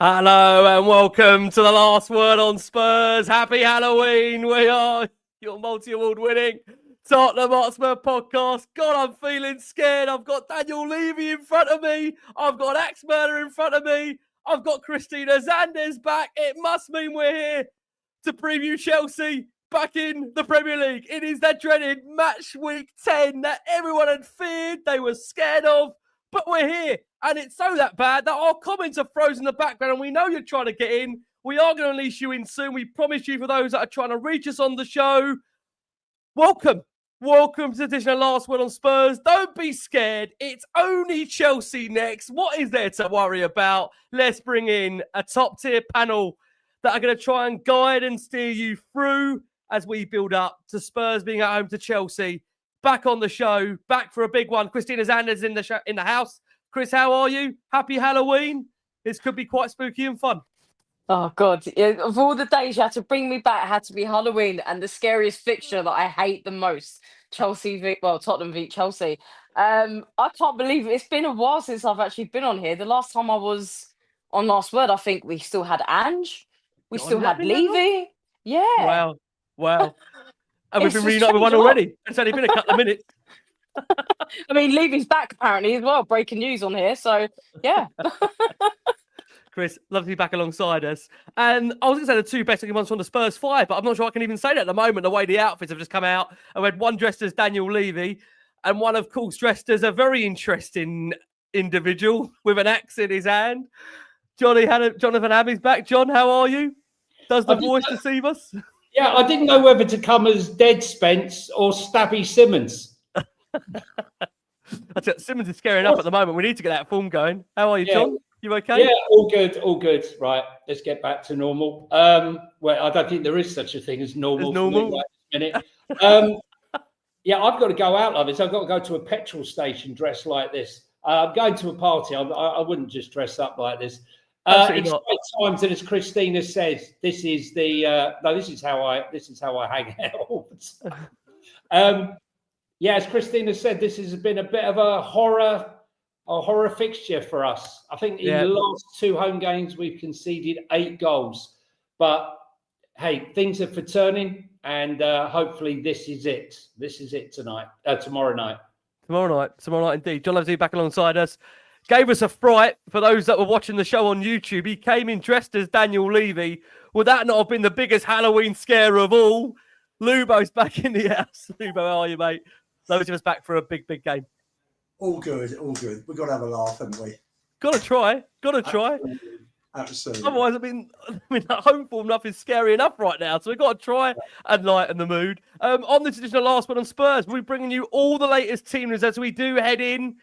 Hello and welcome to the Last Word on Spurs. Happy Halloween. We are your multi-award winning Tottenham Hotspur podcast. God, I'm feeling scared. I've got Daniel Levy in front of me. I've got Axe Murder in front of me. I've got Christina Zandes back. It must mean we're here to preview Chelsea back in the Premier League. It is that dreaded match week 10 that everyone had feared, they were scared of. But we're here, and it's so that bad that our comments are frozen in the background, and we know you're trying to get in. We are going to unleash you in soon. We promise you, for those that are trying to reach us on the show, welcome. Welcome to the edition of Last Word on Spurs. Don't be scared. It's only Chelsea next. What is there to worry about? Let's bring in a top-tier panel that are going to try and guide and steer you through as we build up to Spurs being at home to Chelsea. Back on the show, back for a big one. Christina Zandes in the house. Chris, how are you? Happy Halloween. This could be quite spooky and fun. Oh, God. Of all the days you had to bring me back, it had to be Halloween and the scariest fixture that I hate the most, Tottenham v Chelsea. I can't believe it. It's been a while since I've actually been on here. The last time I was on Last Word, I think we still had Ange. We still had Levy. Yeah. Wow. And we've been reunited with one already. It's only been a couple of minutes. I mean, Levy's back apparently as well. Breaking news on here. So, yeah. Chris, love to be back alongside us. And I was going to say the two best looking ones from the Spurs 5, but I'm not sure I can even say that at the moment, the way the outfits have just come out. And we had one dressed as Daniel Levy and one, of course, dressed as a very interesting individual with an axe in his hand. Jonathan Hamme's back. John, how are you? Does the voice deceive us? Yeah, I didn't know whether to come as Dead Spence or Stabby Simmons. Simmons is scary enough at the moment. We need to get that form going. How are you, John? You okay? Yeah, all good. Right, let's get back to normal. Well, I don't think there is such a thing as normal. Right this minute. Yeah, I've got to go out like this. I've got to go to a petrol station dressed like this. I'm going to a party. I wouldn't just dress up like this. It's times, and as Christina says, this is how I hang out. Yeah, as Christina said, this has been a bit of a horror fixture for us. I think in the last two home games we've conceded 8 goals, but hey, things are for turning, and hopefully this is it. This is it tonight. Tomorrow night. Tomorrow night indeed. John Lovesley back alongside us. Gave us a fright for those that were watching the show on YouTube. He came in dressed as Daniel Levy. Would that not have been the biggest Halloween scare of all? Lubo's back in the house. Lubo, how are you, mate? Those of us back for a big game. All good. We've got to have a laugh, haven't we? Got to try. Absolutely. Otherwise, I mean, that home form nothing's scary enough right now. So we've got to try and lighten the mood. On this edition of Last Word on Spurs, we'll be bringing you all the latest team news as we do head in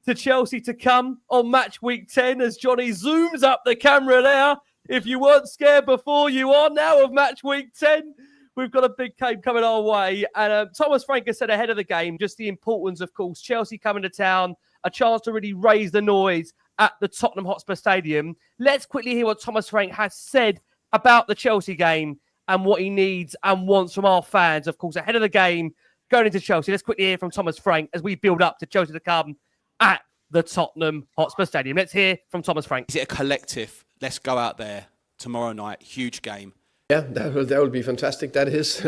to Chelsea to come on match week 10 as Johnny zooms up the camera there. If you weren't scared before, you are now of match week 10. We've got a big game coming our way. And Thomas Frank has said ahead of the game just the importance, of course, Chelsea coming to town, a chance to really raise the noise at the Tottenham Hotspur Stadium. Let's quickly hear what Thomas Frank has said about the Chelsea game and what he needs and wants from our fans, of course, ahead of the game going into Chelsea. Let's quickly hear from Thomas Frank as we build up to Chelsea to come at the Tottenham Hotspur Stadium. Let's hear from Thomas Frank. Is it a collective? Let's go out there tomorrow night. Huge game. Yeah, that will be fantastic. That is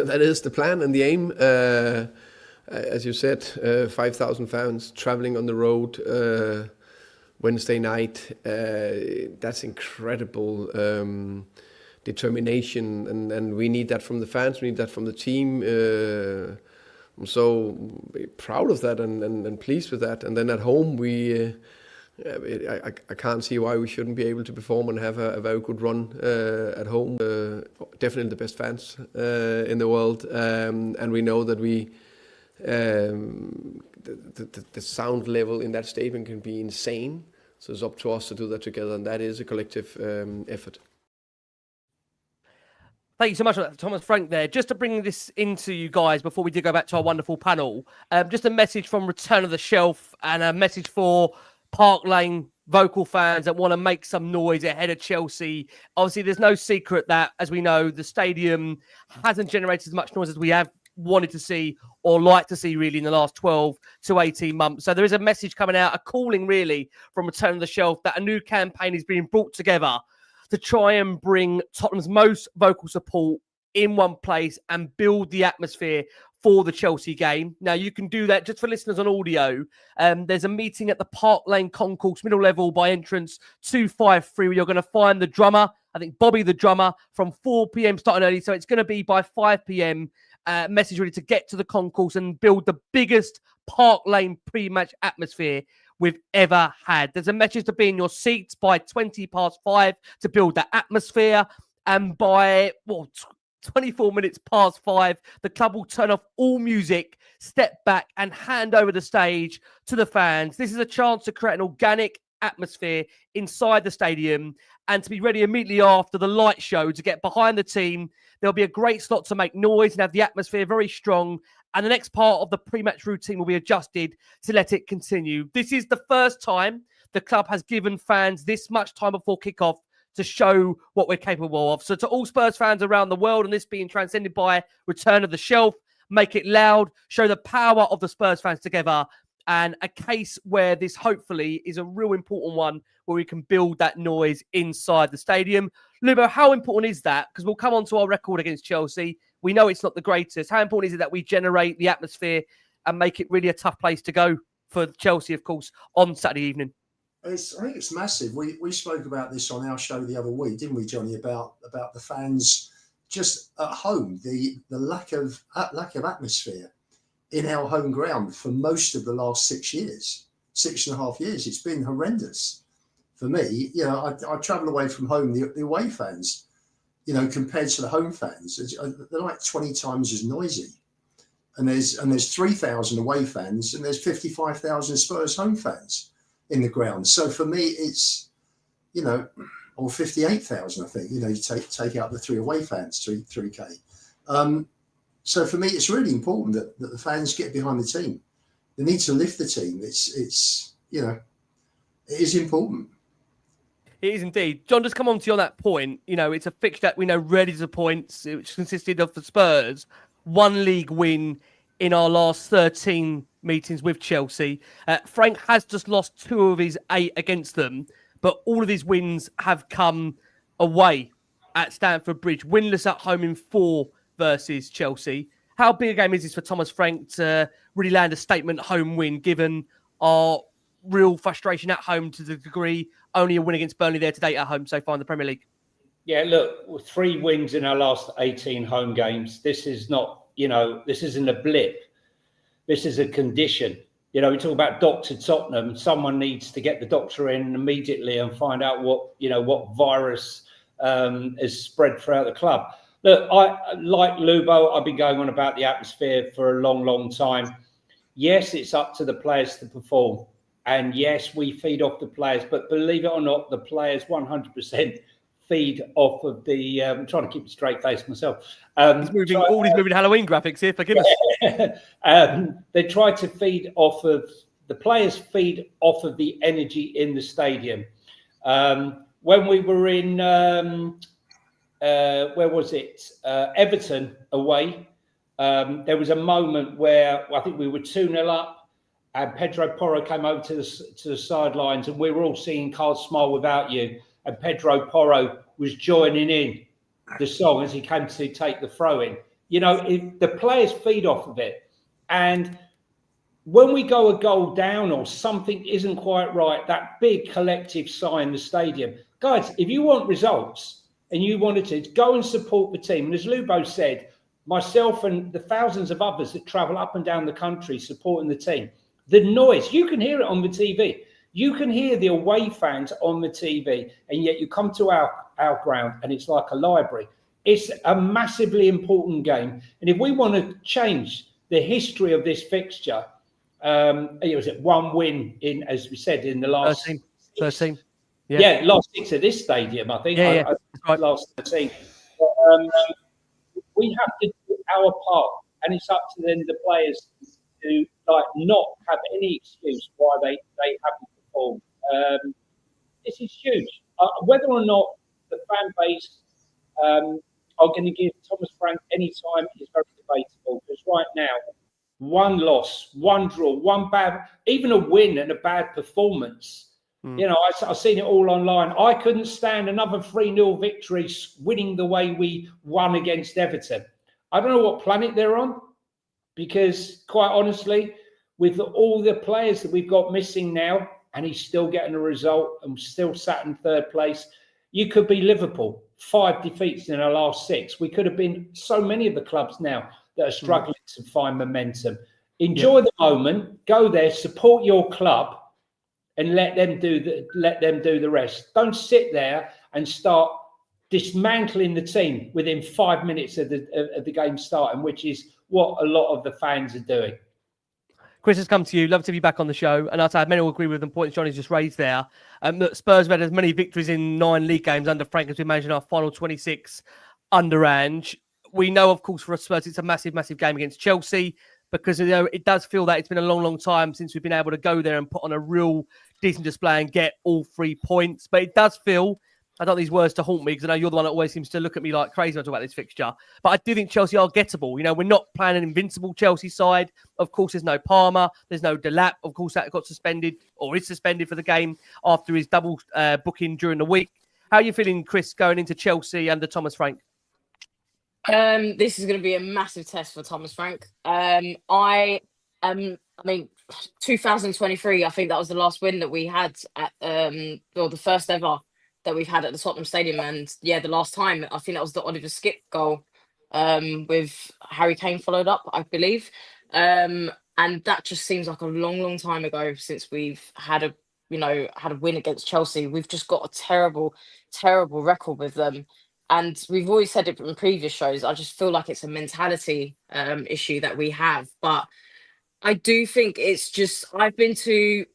the plan and the aim. As you said, 5,000 fans traveling on the road Wednesday night. That's incredible. determination, and we need that from the fans. We need that from the team. I'm so proud of that and pleased with that. And then at home, I can't see why we shouldn't be able to perform and have a very good run at home. Definitely the best fans in the world, and we know that the sound level in that stadium can be insane. So it's up to us to do that together, and that is a collective effort. Thank you so much for that, Thomas Frank there. Just to bring this into you guys before we do go back to our wonderful panel, just a message from Return of the Shelf and a message for Park Lane vocal fans that want to make some noise ahead of Chelsea. Obviously, there's no secret that, as we know, the stadium hasn't generated as much noise as we have wanted to see or like to see really in the last 12 to 18 months. So there is a message coming out, a calling really from Return of the Shelf that a new campaign is being brought together to try and bring Tottenham's most vocal support in one place and build the atmosphere for the Chelsea game. Now, you can do that just for listeners on audio. There's a meeting at the Park Lane Concourse, middle level by entrance 253, where you're going to find the drummer, I think Bobby the drummer, from 4 p.m. starting early. So it's going to be by 5 p.m. Message really to get to the concourse and build the biggest Park Lane pre-match atmosphere we've ever had. There's a message to be in your seats by 5:20 to build that atmosphere. And by 24 minutes past 5, the club will turn off all music, step back and hand over the stage to the fans. This is a chance to create an organic atmosphere inside the stadium and to be ready immediately after the light show to get behind the team. There'll be a great slot to make noise and have the atmosphere very strong. And the next part of the pre-match routine will be adjusted to let it continue. This is the first time the club has given fans this much time before kickoff to show what we're capable of. So to all Spurs fans around the world, and this being transcended by Return of the Shelf, make it loud, show the power of the Spurs fans together, and a case where this hopefully is a real important one where we can build that noise inside the stadium. Lubo, how important is that? Because we'll come on to our record against Chelsea. We know it's not the greatest. How important is it that we generate the atmosphere and make it really a tough place to go for Chelsea, of course, on Saturday evening? I think it's massive. We spoke about this on our show the other week, didn't we, Johnny? About the fans just at home, the lack of atmosphere in our home ground for most of the last 6 years, 6.5 years. It's been horrendous for me. You know, I travel away from home. The away fans, you know, compared to the home fans, they're like 20 times as noisy. And there's 3,000 away fans and there's 55,000 Spurs home fans in the ground. So for me, it's, you know, or 58,000, I think, you know, you take out the 3 away fans, 3K. So for me, it's really important that the fans get behind the team. They need to lift the team. It's you know, it is important. It is indeed. John, just come on to you on that point. You know, it's a fixture that we know really disappoints, which consisted of the Spurs, 1 league win in our last 13 meetings with Chelsea. Frank has just lost 2 of his 8 against them, but all of his wins have come away at Stamford Bridge, winless at home in 4 versus Chelsea. How big a game is this for Thomas Frank to really land a statement home win, given our real frustration at home to the degree only a win against Burnley there to date at home so far in the Premier League? Yeah, look, 3 wins in our last 18 home games. This is not, you know, this isn't a blip. This is a condition. You know, we talk about Dr. Tottenham. Someone needs to get the doctor in immediately and find out what virus is spread throughout the club. Look, I like Lubo. I've been going on about the atmosphere for a long, long time. Yes, it's up to the players to perform. And yes, we feed off the players. But believe it or not, the players 100% feed off of the... I'm trying to keep a straight face myself. He's moving Halloween graphics here, forgive us. They try to feed off of... The players feed off of the energy in the stadium. When we were in... where was it? Everton away. There was a moment where I think we were 2-0 up and Pedro Porro came over to the sidelines and we were all singing Can't Smile Without You. And Pedro Porro was joining in the song as he came to take the throw in. You know, the players feed off of it. And when we go a goal down or something isn't quite right, that big collective sigh in the stadium. Guys, if you want results, and you wanted to go and support the team, and as Lubo said, myself and the thousands of others that travel up and down the country supporting the team, the noise, you can hear it on the TV. You can hear the away fans on the TV, and yet you come to our ground and it's like a library. It's a massively important game. And if we want to change the history of this fixture, it was one win in, as we said, in the last 13. last 6 at this stadium, I think. Right. Last 13. We have to do our part, and it's up to then the players to not have any excuse why they haven't performed. This is huge. Whether or not the fan base are going to give Thomas Frank any time is very debatable, because right now, one loss, one draw, one bad, even a win and a bad performance. You know, I've seen it all online. I couldn't stand another 3-0 victory winning the way we won against Everton. I don't know what planet they're on, because quite honestly, with all the players that we've got missing now, and he's still getting a result and still sat in 3rd place, you could be Liverpool, 5 defeats in our last 6. We could have been so many of the clubs now that are struggling to find momentum. Enjoy the moment, go there, support your club, and let them do the rest. Don't sit there and start dismantling the team within 5 minutes of the game starting, which is what a lot of the fans are doing. Chris has come to you. Love to be back on the show. And I'd say many will agree with the points Johnny's just raised there. That Spurs have had as many victories in 9 league games under Frank as we managed our final 26 under Ange. We know, of course, for Spurs, it's a massive, massive game against Chelsea, because it does feel that it's been a long, long time since we've been able to go there and put on a real decent display and get all 3 points. But it does feel, I don't want these words to haunt me, because I know you're the one that always seems to look at me like crazy when I talk about this fixture. But I do think Chelsea are gettable. You know, we're not playing an invincible Chelsea side. Of course, there's no Palmer. There's no Delap. Of course, that got suspended or is suspended for the game after his double booking during the week. How are you feeling, Chris, going into Chelsea under Thomas Frank? This is going to be a massive test for Thomas Frank. I mean, 2023, I think that was the last win that we had at, or the first ever that we've had at the Tottenham Stadium. And yeah, the last time, I think that was the Oliver Skip goal with Harry Kane followed up, I believe. And that just seems like a long, long time ago since we've had a win against Chelsea. We've just got a terrible, terrible record with them. And we've always said it in previous shows. I just feel like it's a mentality issue that we have. But I do think it's just, I've been to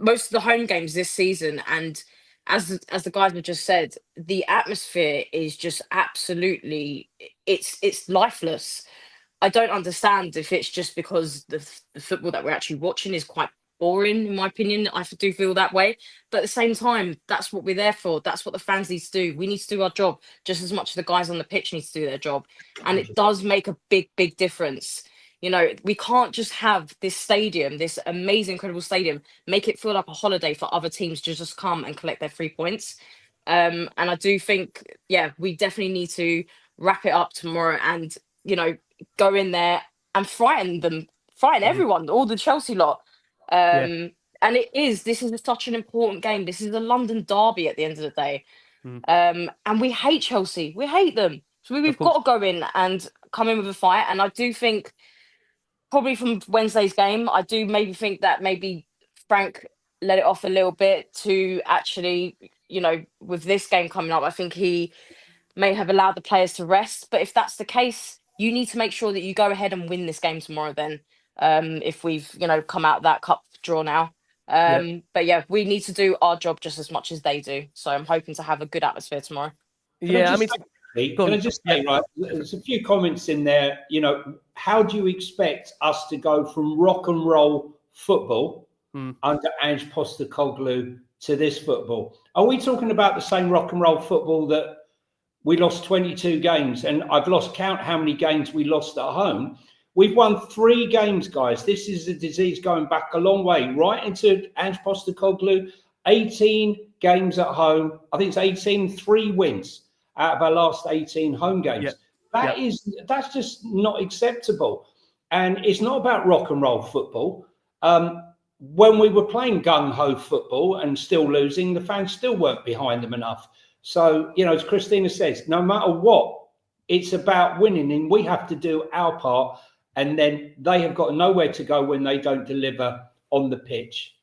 most of the home games this season, and as the guys have just said, the atmosphere is just absolutely, it's lifeless. I don't understand if it's just because the football that we're actually watching is quite boring, in my opinion. I do feel that way, but at the same time, that's what we're there for. That's what the fans need to do. We need to do our job just as much as the guys on the pitch need to do their job, and it does make a big difference. You know, we can't just have this stadium, this amazing, incredible stadium, make it feel like a holiday for other teams to just come and collect their 3 points. And I do think, yeah, we definitely need to wrap it up tomorrow and, you know, go in there and frighten everyone, all the Chelsea lot. And this is such an important game. This is a London derby at the end of the day. And we hate Chelsea. We hate them. So we've got to go in and come in with a fight. And I do think, probably from Wednesday's game, I do maybe think that maybe Frank let it off a little bit to actually, you know, with this game coming up, I think he may have allowed the players to rest. But if that's the case, you need to make sure that you go ahead and win this game tomorrow then, if we've, you know, come out that cup draw now. But yeah, we need to do our job just as much as they do. So I'm hoping to have a good atmosphere tomorrow. Can I just say, right, there's a few comments in there, you know, how do you expect us to go from rock and roll football under Ange Postecoglou to this football? Are we talking about the same rock and roll football that we lost 22 games, and I've lost count how many games we lost at home? We've won 3 games, guys. This is a disease going back a long way, right into Ange Postecoglou. 18 games at home. I think it's 3 wins out of our last 18 home games. That's just not acceptable. And it's not about rock and roll football. When we were playing gung-ho football and still losing, the fans still weren't behind them enough. So, as Christina says, no matter what, it's about winning, and we have to do our part. And then they have got nowhere to go when they don't deliver on the pitch.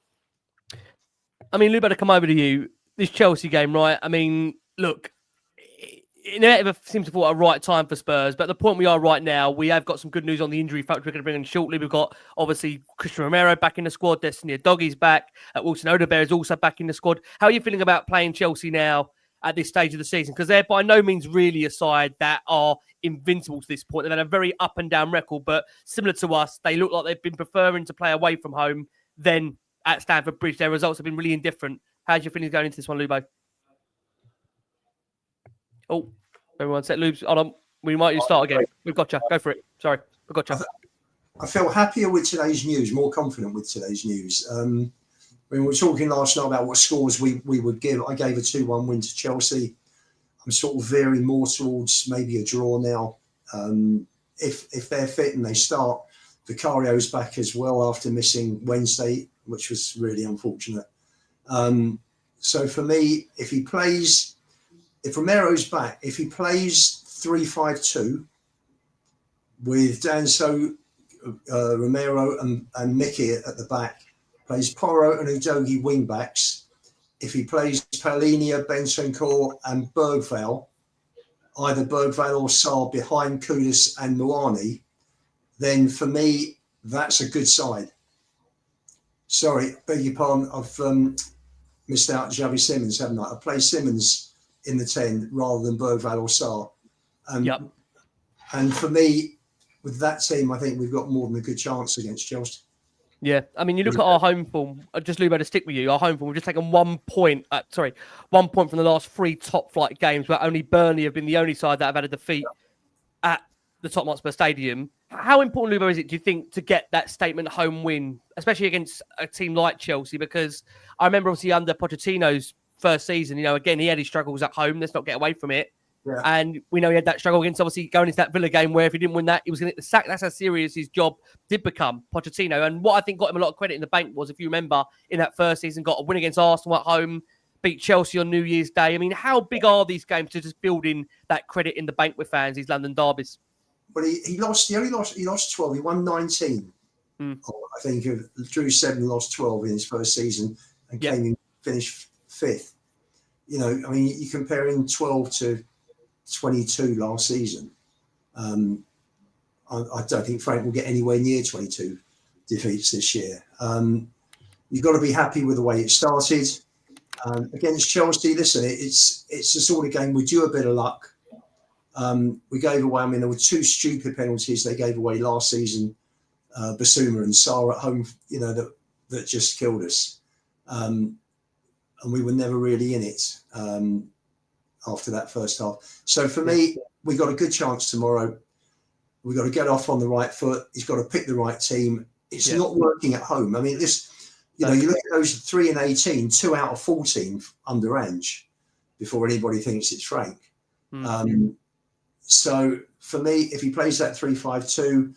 I mean, Lou, better come over to you. This Chelsea game, right? I mean, look, it never seems to fall at a right time for Spurs, but at the point we are right now, we have got some good news on the injury front we're going to bring in shortly. We've got, obviously, Christian Romero back in the squad. Destiny Udogie's back. Wilson Odebear is also back in the squad. How are you feeling about playing Chelsea now at this stage of the season? Because they're by no means really a side that are invincible to this point. They've had a very up and down record, but similar to us, they look like they've been preferring to play away from home than at Stamford Bridge. Their results have been really indifferent. How's your feelings going into this one, Lubo? Oh, everyone said, Lubes, hold on. We might just start again. We've got you. Go for it. Sorry, we've got you. I feel happier with today's news, more confident with today's news. When we were talking last night about what scores we would give, I gave a 2-1 win to Chelsea. I'm sort of veering more towards maybe a draw now. If they're fit and they start, Vicario's back as well after missing Wednesday, which was really unfortunate. So for me, if Romero's back, if he plays 3-5-2 with Danso, Romero and Mickey at the back, plays Porro and Udogie wing backs. If he plays Palhinha, Bentancur and Bergvall, either Bergvall or Sarr behind Kudus and Muani, then for me, that's a good side. Sorry, beg your pardon, I've missed out Xavi Simons, haven't I? I play Simons in the 10 rather than Bergvall or Sarr. Yep. And for me, with that team, I think we've got more than a good chance against Chelsea. Yeah, I mean, you look at our home form. Just Lubo to stick with you. Our home form, we've just taken 1 point. 1 point from the last 3 top flight games, where only Burnley have been the only side that have had a defeat at the Tottenham Hotspur Stadium. How important, Lubo, is it, do you think, to get that statement home win, especially against a team like Chelsea? Because I remember, obviously, under Pochettino's first season, again, he had his struggles at home. Let's not get away from it. Yeah. And we know he had that struggle against, obviously, going into that Villa game where if he didn't win that, he was going to get the sack. That's how serious his job did become, Pochettino. And what I think got him a lot of credit in the bank was, if you remember, in that first season, got a win against Arsenal at home, beat Chelsea on New Year's Day. I mean, how big are these games to just building that credit in the bank with fans, these London derbies? But he lost 12. He won 19. I think drew 7, lost 12 in his first season and came in, finished 5th. I mean, you're comparing 12 to 22 last season. I don't think Frank will get anywhere near 22 defeats this year. You've got to be happy with the way it started. Against Chelsea, listen, it's the sort of game we do a bit of luck. We gave away, there were 2 stupid penalties they gave away last season, Basuma and Sarr at home, that just killed us. And we were never really in it after that first half. So for me, we got a good chance tomorrow. We've got to get off on the right foot. He's got to pick the right team. It's not working at home. I mean, you look at those 3 and 18, 2 out of 14 under Ange before anybody thinks it's Frank. So for me, if he plays that 3-5-2,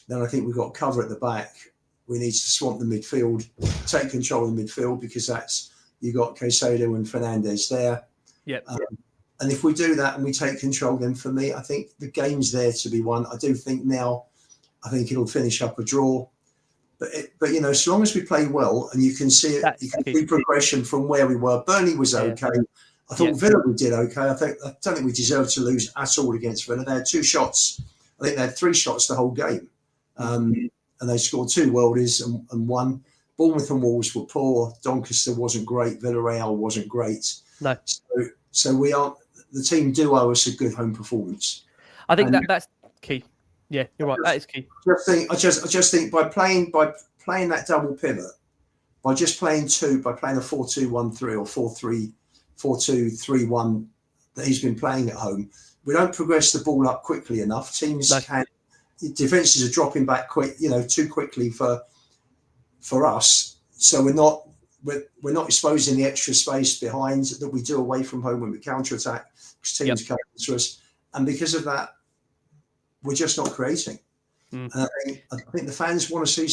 then I think we've got cover at the back. We need to swamp the midfield, take control of the midfield, because you've got Caicedo and Fernandes there. And if we do that and we take control, then for me, I think the game's there to be won. I do think now, I think it'll finish up a draw. But as long as we play well, and you can see it, you can see progression from where we were. Burnley was okay. I thought Villa we did okay. I don't think we deserved to lose at all against Villa. They had 2 shots. I think they had 3 shots the whole game. And they scored 2 worldies and 1. Bournemouth and Wolves were poor. Doncaster wasn't great. Villarreal wasn't great. No. So the team do owe us a good home performance. I think that's key. Yeah, you're right. That is key. I just think by playing that double pivot, by just playing 2, by playing a 4-2-1-3 or 4-2-3-1 that he's been playing at home, we don't progress the ball up quickly enough. Defenses are dropping back too quickly for us. So we're not exposing the extra space behind that we do away from home when we counter attack, because teams come to us, and because of that, we're just not creating. And I think the fans want to see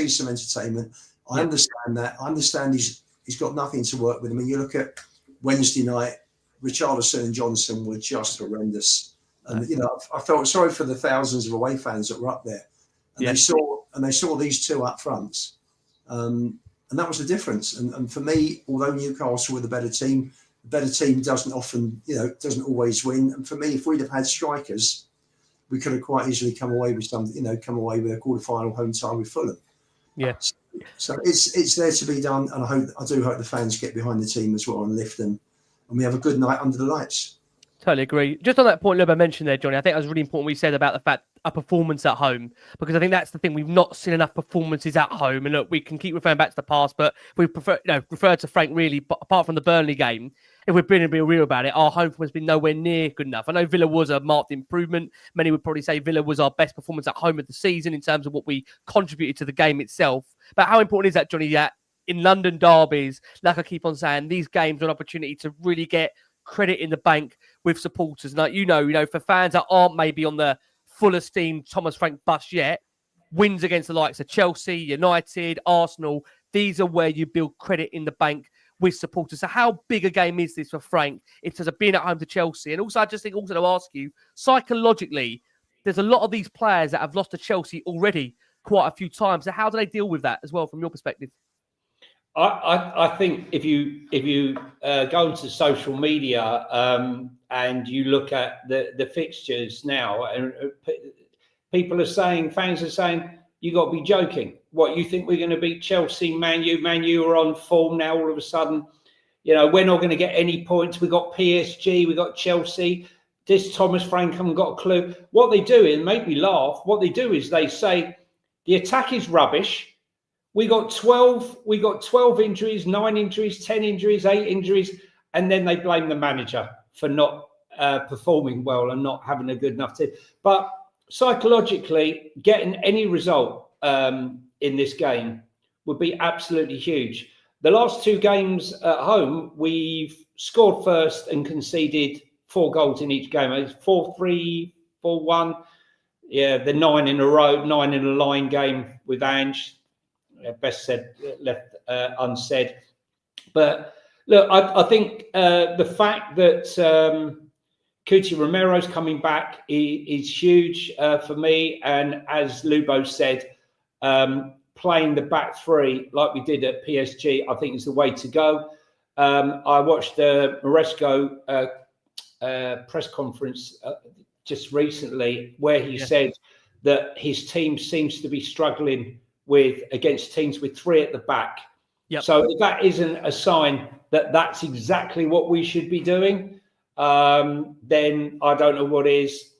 some entertainment. I understand that. I understand he's got nothing to work with. I mean, you look at Wednesday night, Richarlison and Johnson were just horrendous. And I felt sorry for the thousands of away fans that were up there, and they saw these two up front, and that was the difference. And for me, although Newcastle were the better team doesn't often, doesn't always win. And for me, if we'd have had strikers, we could have quite easily come away with a quarter-final home tie with Fulham. Yeah. So it's there to be done, and I do hope the fans get behind the team as well and lift them, and we have a good night under the lights. Totally agree. Just on that point Lubin mentioned there, Johnny, I think that was really important what you said about the fact a performance at home, because I think that's the thing. We've not seen enough performances at home, and look, we can keep referring back to the past, but we refer to Frank really, but apart from the Burnley game, if we're being real about it, our home performance has been nowhere near good enough. I know Villa was a marked improvement. Many would probably say Villa was our best performance at home of the season in terms of what we contributed to the game itself. But how important is that, Johnny, that in London derbies, like I keep on saying, these games are an opportunity to really get credit in the bank with supporters. And like, for fans that aren't maybe on the full esteemed Thomas Frank bus yet, wins against the likes of Chelsea, United, Arsenal, these are where you build credit in the bank with supporters. So how big a game is this for Frank in terms of being at home to Chelsea? And also, I just think also to ask you, psychologically, there's a lot of these players that have lost to Chelsea already quite a few times. So how do they deal with that as well from your perspective? I think if you go into social media and you look at the fixtures now, and people are saying, fans are saying, you got to be joking. What, you think we're going to beat Chelsea, Man U are on form now all of a sudden. We're not going to get any points. We got PSG, we got Chelsea. This Thomas Frank haven't got a clue. What they do, and make me laugh, what they do is they say the attack is rubbish. We got 12 injuries, 9 injuries, 10 injuries, 8 injuries, and then they blame the manager for not performing well and not having a good enough team. But psychologically, getting any result in this game would be absolutely huge. The last 2 games at home, we've scored first and conceded 4 goals in each game. It's 4-3, 4-1. Yeah, the 9 in a row, 9 in a line game with Ange. Best said, left unsaid. But look, I think the fact that Cuti Romero's coming back is huge for me. And as Lubo said, playing the back 3 like we did at PSG, I think is the way to go. I watched the Maresco press conference just recently where he said that his team seems to be struggling against teams with 3 at the back. Yep. So if that isn't a sign that that's exactly what we should be doing, then I don't know what is.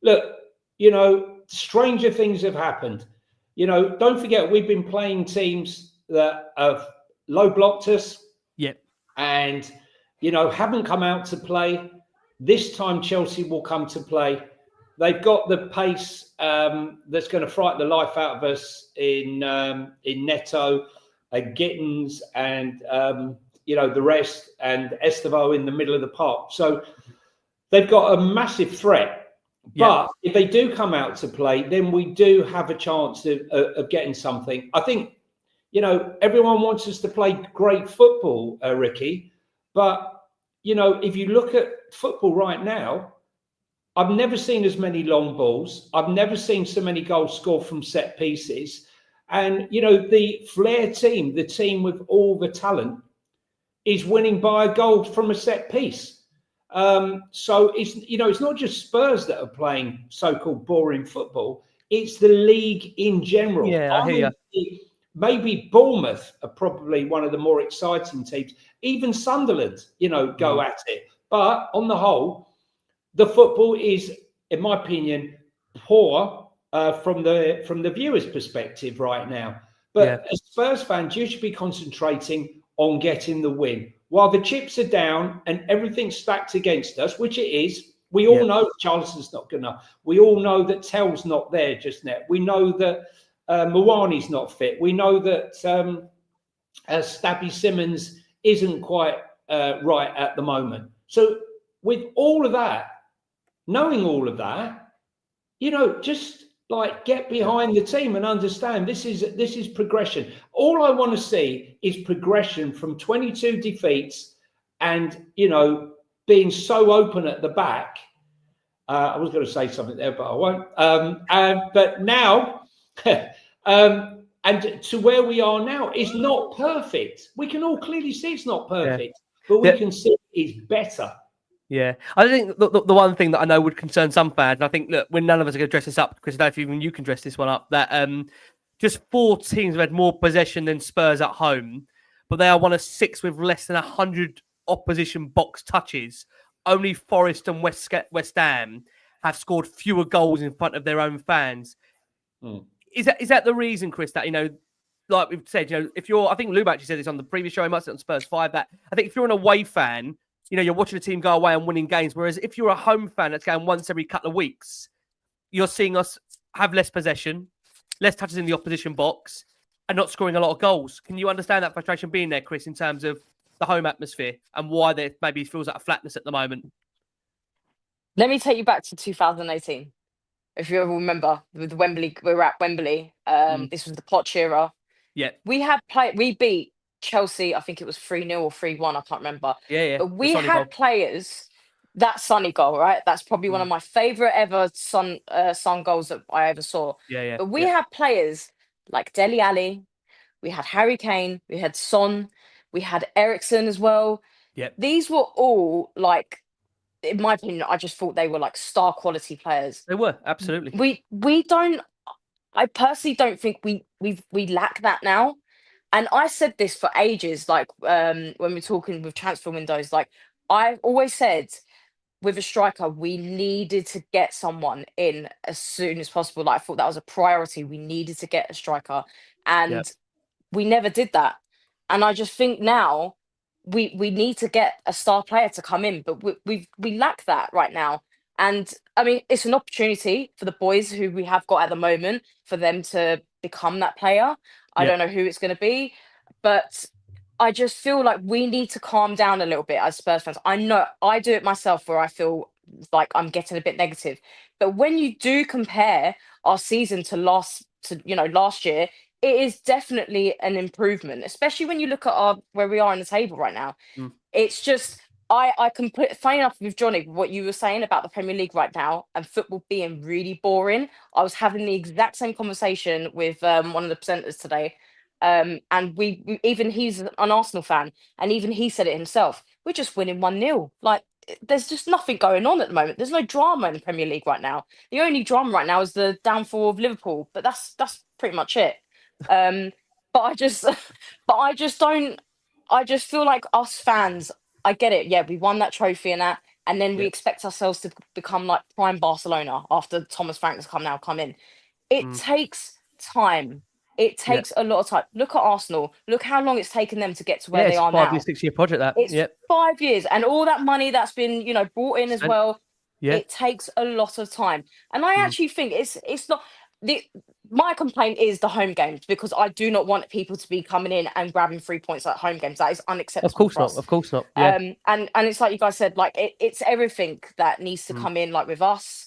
Look, stranger things have happened. Don't forget, we've been playing teams that have low blocked us. Yep. And, haven't come out to play. This time Chelsea will come to play. They've got the pace that's going to frighten the life out of us in Neto, Gittins, and the rest, and Estevao in the middle of the park. So they've got a massive threat. But if they do come out to play, then we do have a chance of getting something. I think everyone wants us to play great football, Ricky. But if you look at football right now, I've never seen as many long balls. I've never seen so many goals scored from set pieces. And, the Flair team, the team with all the talent, is winning by a goal from a set piece. So it's not just Spurs that are playing so-called boring football. It's the league in general. Yeah, I hear you. Maybe Bournemouth are probably one of the more exciting teams. Even Sunderland, go at it. But on the whole, the football is, in my opinion, poor from the viewer's perspective right now. But as Spurs fans, you should be concentrating on getting the win. While the chips are down and everything's stacked against us, which it is, we all know Charleston's not good enough. We all know that Tell's not there just now. We know that Mawani's not fit. We know that Stabby Simmons isn't quite right at the moment. So with all of that, knowing all of that, just like get behind the team and understand this is progression. All I want to see is progression from 22 defeats and being so open at the back. I was going to say something there, but I won't. But now, and to where we are now is not perfect. We can all clearly see it's not perfect, but we can see it's better. Yeah, I think the one thing that I know would concern some fans, and I think, look, when none of us are going to dress this up, because I don't know if even you can dress this one up, that just 4 teams have had more possession than Spurs at home, but they are one of 6 with less than 100 opposition box touches. Only Forest and West Ham have scored fewer goals in front of their own fans. Is that the reason, Chris, that, like we've said, if you're, I think Lubin actually said this on the previous show, he must have on Spurs 5, that I think if you're an away fan, you're watching a team go away and winning games. Whereas if you're a home fan that's going once every couple of weeks, you're seeing us have less possession, less touches in the opposition box, and not scoring a lot of goals. Can you understand that frustration being there, Chris, in terms of the home atmosphere and why there maybe feels like a flatness at the moment? Let me take you back to 2018. If you ever remember, with Wembley, we were at Wembley. This was the Poch era. Yeah. We beat Chelsea, I think it was 3-0 or 3-1, I can't remember. Yeah. But we had players, that Sonny goal, right? That's probably one of my favourite ever Son goals that I ever saw. Yeah. But we had players like Dele Alli, we had Harry Kane, we had Son, we had Eriksen as well. Yeah. These were all, like, in my opinion, I just thought they were like star quality players. They were, absolutely. We don't, I personally don't think we lack that now. And I said this for ages, like when we're talking with transfer windows, like I've always said with a striker, we needed to get someone in as soon as possible. Like I thought that was a priority. We needed to get a striker, and we never did that. And I just think now we need to get a star player to come in, but we lack that right now. And I mean, it's an opportunity for the boys who we have got at the moment for them to become that player. I don't know who it's going to be, but I just feel like we need to calm down a little bit as Spurs fans. I know I do it myself where I feel like I'm getting a bit negative. But when you do compare our season to last year, it is definitely an improvement, especially when you look at where we are in the table right now. It's just I completely, funny enough with Johnny, what you were saying about the Premier League right now and football being really boring. I was having the exact same conversation with one of the presenters today. And we even he's an Arsenal fan, and even he said it himself. We're just winning 1-0. Like there's just nothing going on at the moment. There's no drama in the Premier League right now. The only drama right now is the downfall of Liverpool, but that's pretty much it. But I just feel like us fans, I get it. Yeah, we won that trophy and that, and then we expect ourselves to become like prime Barcelona after Thomas Frank has come in. It takes time. It takes a lot of time. Look at Arsenal. Look how long it's taken them to get to where they are now. It's a 5-year, 6-year project. It's 5 years, and all that money that's been brought in as well. Yeah. It takes a lot of time, and I actually think it's not my complaint is the home games, because I do not want people to be coming in and grabbing 3 points at home games. That is unacceptable. Of course not. Yeah. And it's like you guys said, like it's everything that needs to come in, like with us,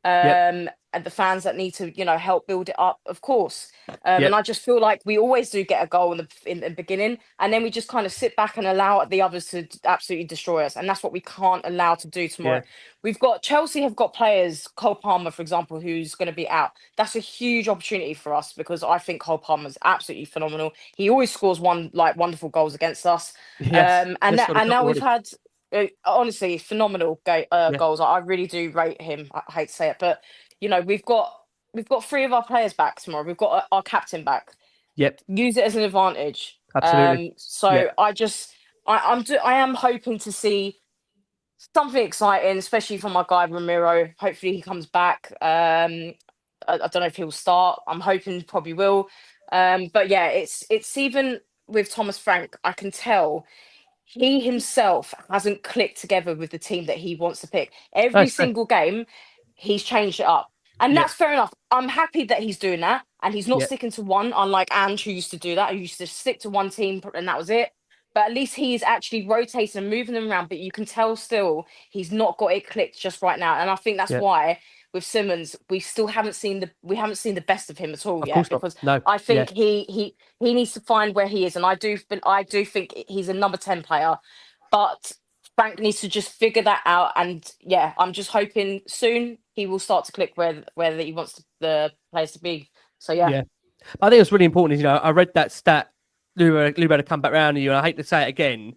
and the fans that need to help build it up, of course. And I just feel like we always do get a goal in the beginning, and then we just kind of sit back and allow the others to absolutely destroy us, and that's what we can't allow to do tomorrow. We've got Chelsea have got players, Cole Palmer, for example, who's going to be out. That's a huge opportunity for us, because I think Cole Palmer is absolutely phenomenal. He always scores wonderful goals against us. And now we've had honestly phenomenal goals. I really do rate him. I hate to say it, but we've got 3 of our players back tomorrow. We've got our captain back. Yep. Use it as an advantage. Absolutely. I am hoping to see something exciting, especially for my guy Romero. Hopefully he comes back. I don't know if he'll start. I'm hoping probably will. But yeah, it's even with Thomas Frank, I can tell he himself hasn't clicked together with the team that he wants to pick. Every single game, he's changed it up. And that's fair enough. I'm happy that he's doing that. And he's not sticking to one, unlike Ange, who used to do that. Who used to stick to one team and that was it. But at least he's actually rotating and moving them around. But you can tell still he's not got it clicked just right now. And I think that's why with Simmons, we still haven't seen the best of him at all yet. Because I think he needs to find where he is. And I do think he's a number 10 player. But Frank needs to just figure that out. And yeah, I'm just hoping soon he will start to click where he wants the players to be. So yeah. I think it's really important. I read that stat. Lubin had to come back round to you, and I hate to say it again.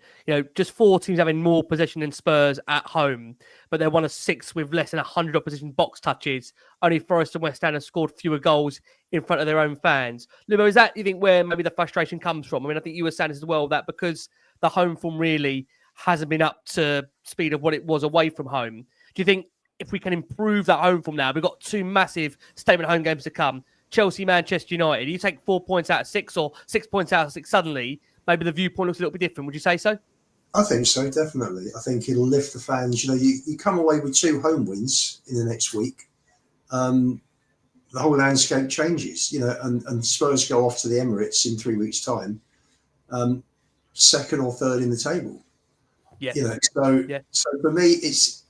Just 4 teams having more possession than Spurs at home, but they're one of 6 with less than 100 opposition box touches. Only Forest and West Ham have scored fewer goals in front of their own fans. Lubin, is that, you think, where maybe the frustration comes from? I mean, I think you were saying as well that because the home form really hasn't been up to speed of what it was away from home. Do you think if we can improve that home form now, we've got 2 massive statement home games to come, Chelsea, Manchester United, you take 4 points out of 6 or 6 points out of 6 suddenly, maybe the viewpoint looks a little bit different. Would you say so? I think so, definitely. I think it'll lift the fans. You come away with 2 home wins in the next week. The whole landscape changes, and Spurs go off to the Emirates in 3 weeks' time, 2nd or 3rd in the table. Yeah. So for me, it's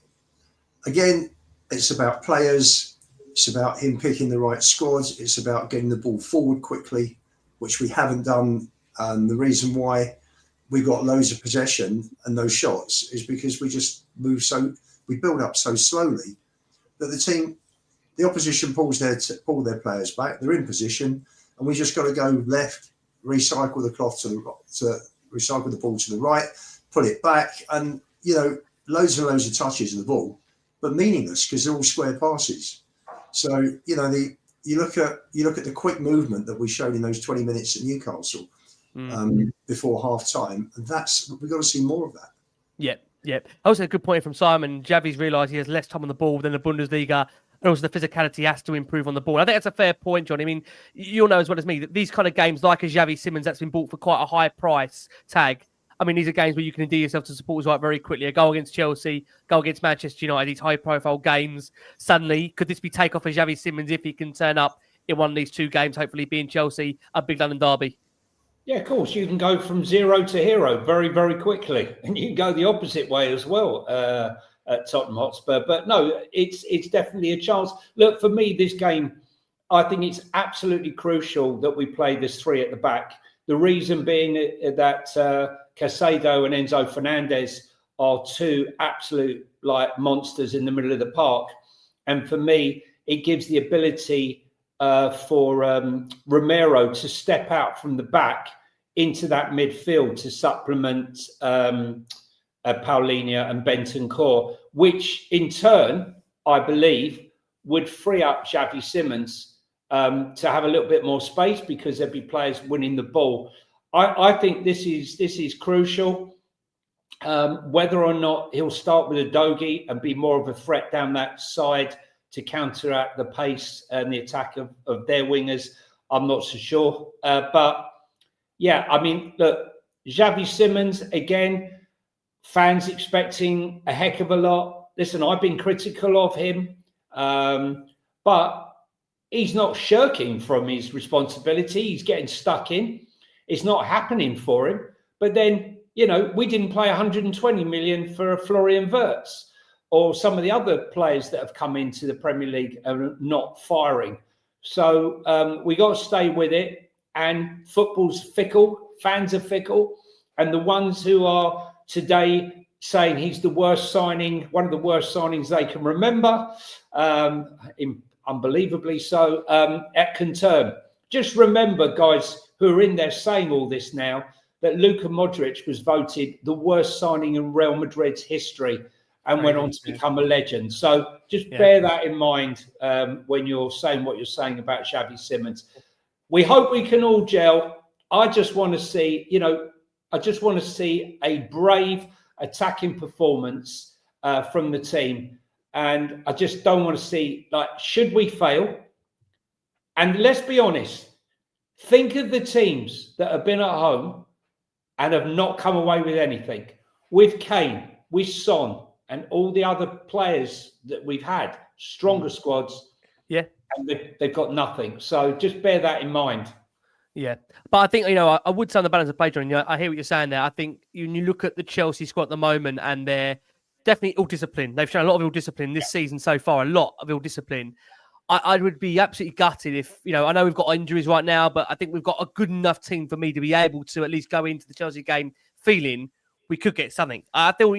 about players. It's about him picking the right squads. It's about getting the ball forward quickly, which we haven't done. And the reason why we got loads of possession and no shots is because we just we build up so slowly that the opposition pull their players back. They're in position, and we just got to go left, recycle the cloth recycle the ball to the right, put it back, and loads and loads of touches of the ball, but meaningless because they're all square passes. So you look at the quick movement that we showed in those 20 minutes at Newcastle before half time, and we've got to see more of that. Yeah. Also, a good point from Simon. Xavi's realised he has less time on the ball than the Bundesliga, and also the physicality has to improve on the ball. I think that's a fair point, John. I mean, you'll know as well as me that these kind of games, like a Xavi Simons that's been bought for quite a high price tag. I mean, these are games where you can endear yourself to supporters right very quickly. A goal against Chelsea, goal against Manchester United, these high-profile games. Suddenly, could this be take off for Xavi Simons if he can turn up in one of these 2 games, hopefully being Chelsea, a big London derby? Yeah, of course. You can go from 0 to hero very, very quickly. And you can go the opposite way as well at Tottenham Hotspur. But no, it's definitely a chance. Look, for me, this game, I think it's absolutely crucial that we play this 3 at the back. The reason being that Caicedo and Enzo Fernandez are 2 absolute monsters in the middle of the park. And for me, it gives the ability for Romero to step out from the back into that midfield to supplement Paulinho and Bentancur, which in turn, I believe, would free up Xavi Simons to have a little bit more space because there'd be players winning the ball. I think this is crucial. Whether or not he'll start with Udogie and be more of a threat down that side to counteract the pace and the attack of their wingers, I'm not so sure. But yeah, I mean, look, Xavi Simons, again, fans expecting a heck of a lot. Listen, I've been critical of him, but he's not shirking from his responsibility. He's getting stuck in. It's not happening for him. But then, we didn't pay 120 million for Florian Wirtz or some of the other players that have come into the Premier League are not firing. So we got to stay with it. And football's fickle. Fans are fickle. And the ones who are today saying he's the worst signing, one of the worst signings they can remember, unbelievably so, can turn. Just remember, guys who are in there saying all this now, that Luka Modric was voted the worst signing in Real Madrid's history and went on to become a legend. So just bear that in mind when you're saying what you're saying about Xavi Simons. We hope we can all gel. I just want to see, a brave attacking performance from the team. And I just don't want to see, should we fail? And let's be honest, think of the teams that have been at home and have not come away with anything. With Kane, with Son, and all the other players that we've had, stronger squads. Yeah. And they've got nothing. So just bear that in mind. Yeah. But I think, I would say on the balance of play, John, I hear what you're saying there. I think when you look at the Chelsea squad at the moment and they're definitely ill-disciplined. They've shown a lot of ill-discipline this season so far, a lot of ill-discipline. I would be absolutely gutted if, I know we've got injuries right now, but I think we've got a good enough team for me to be able to at least go into the Chelsea game feeling we could get something. I feel,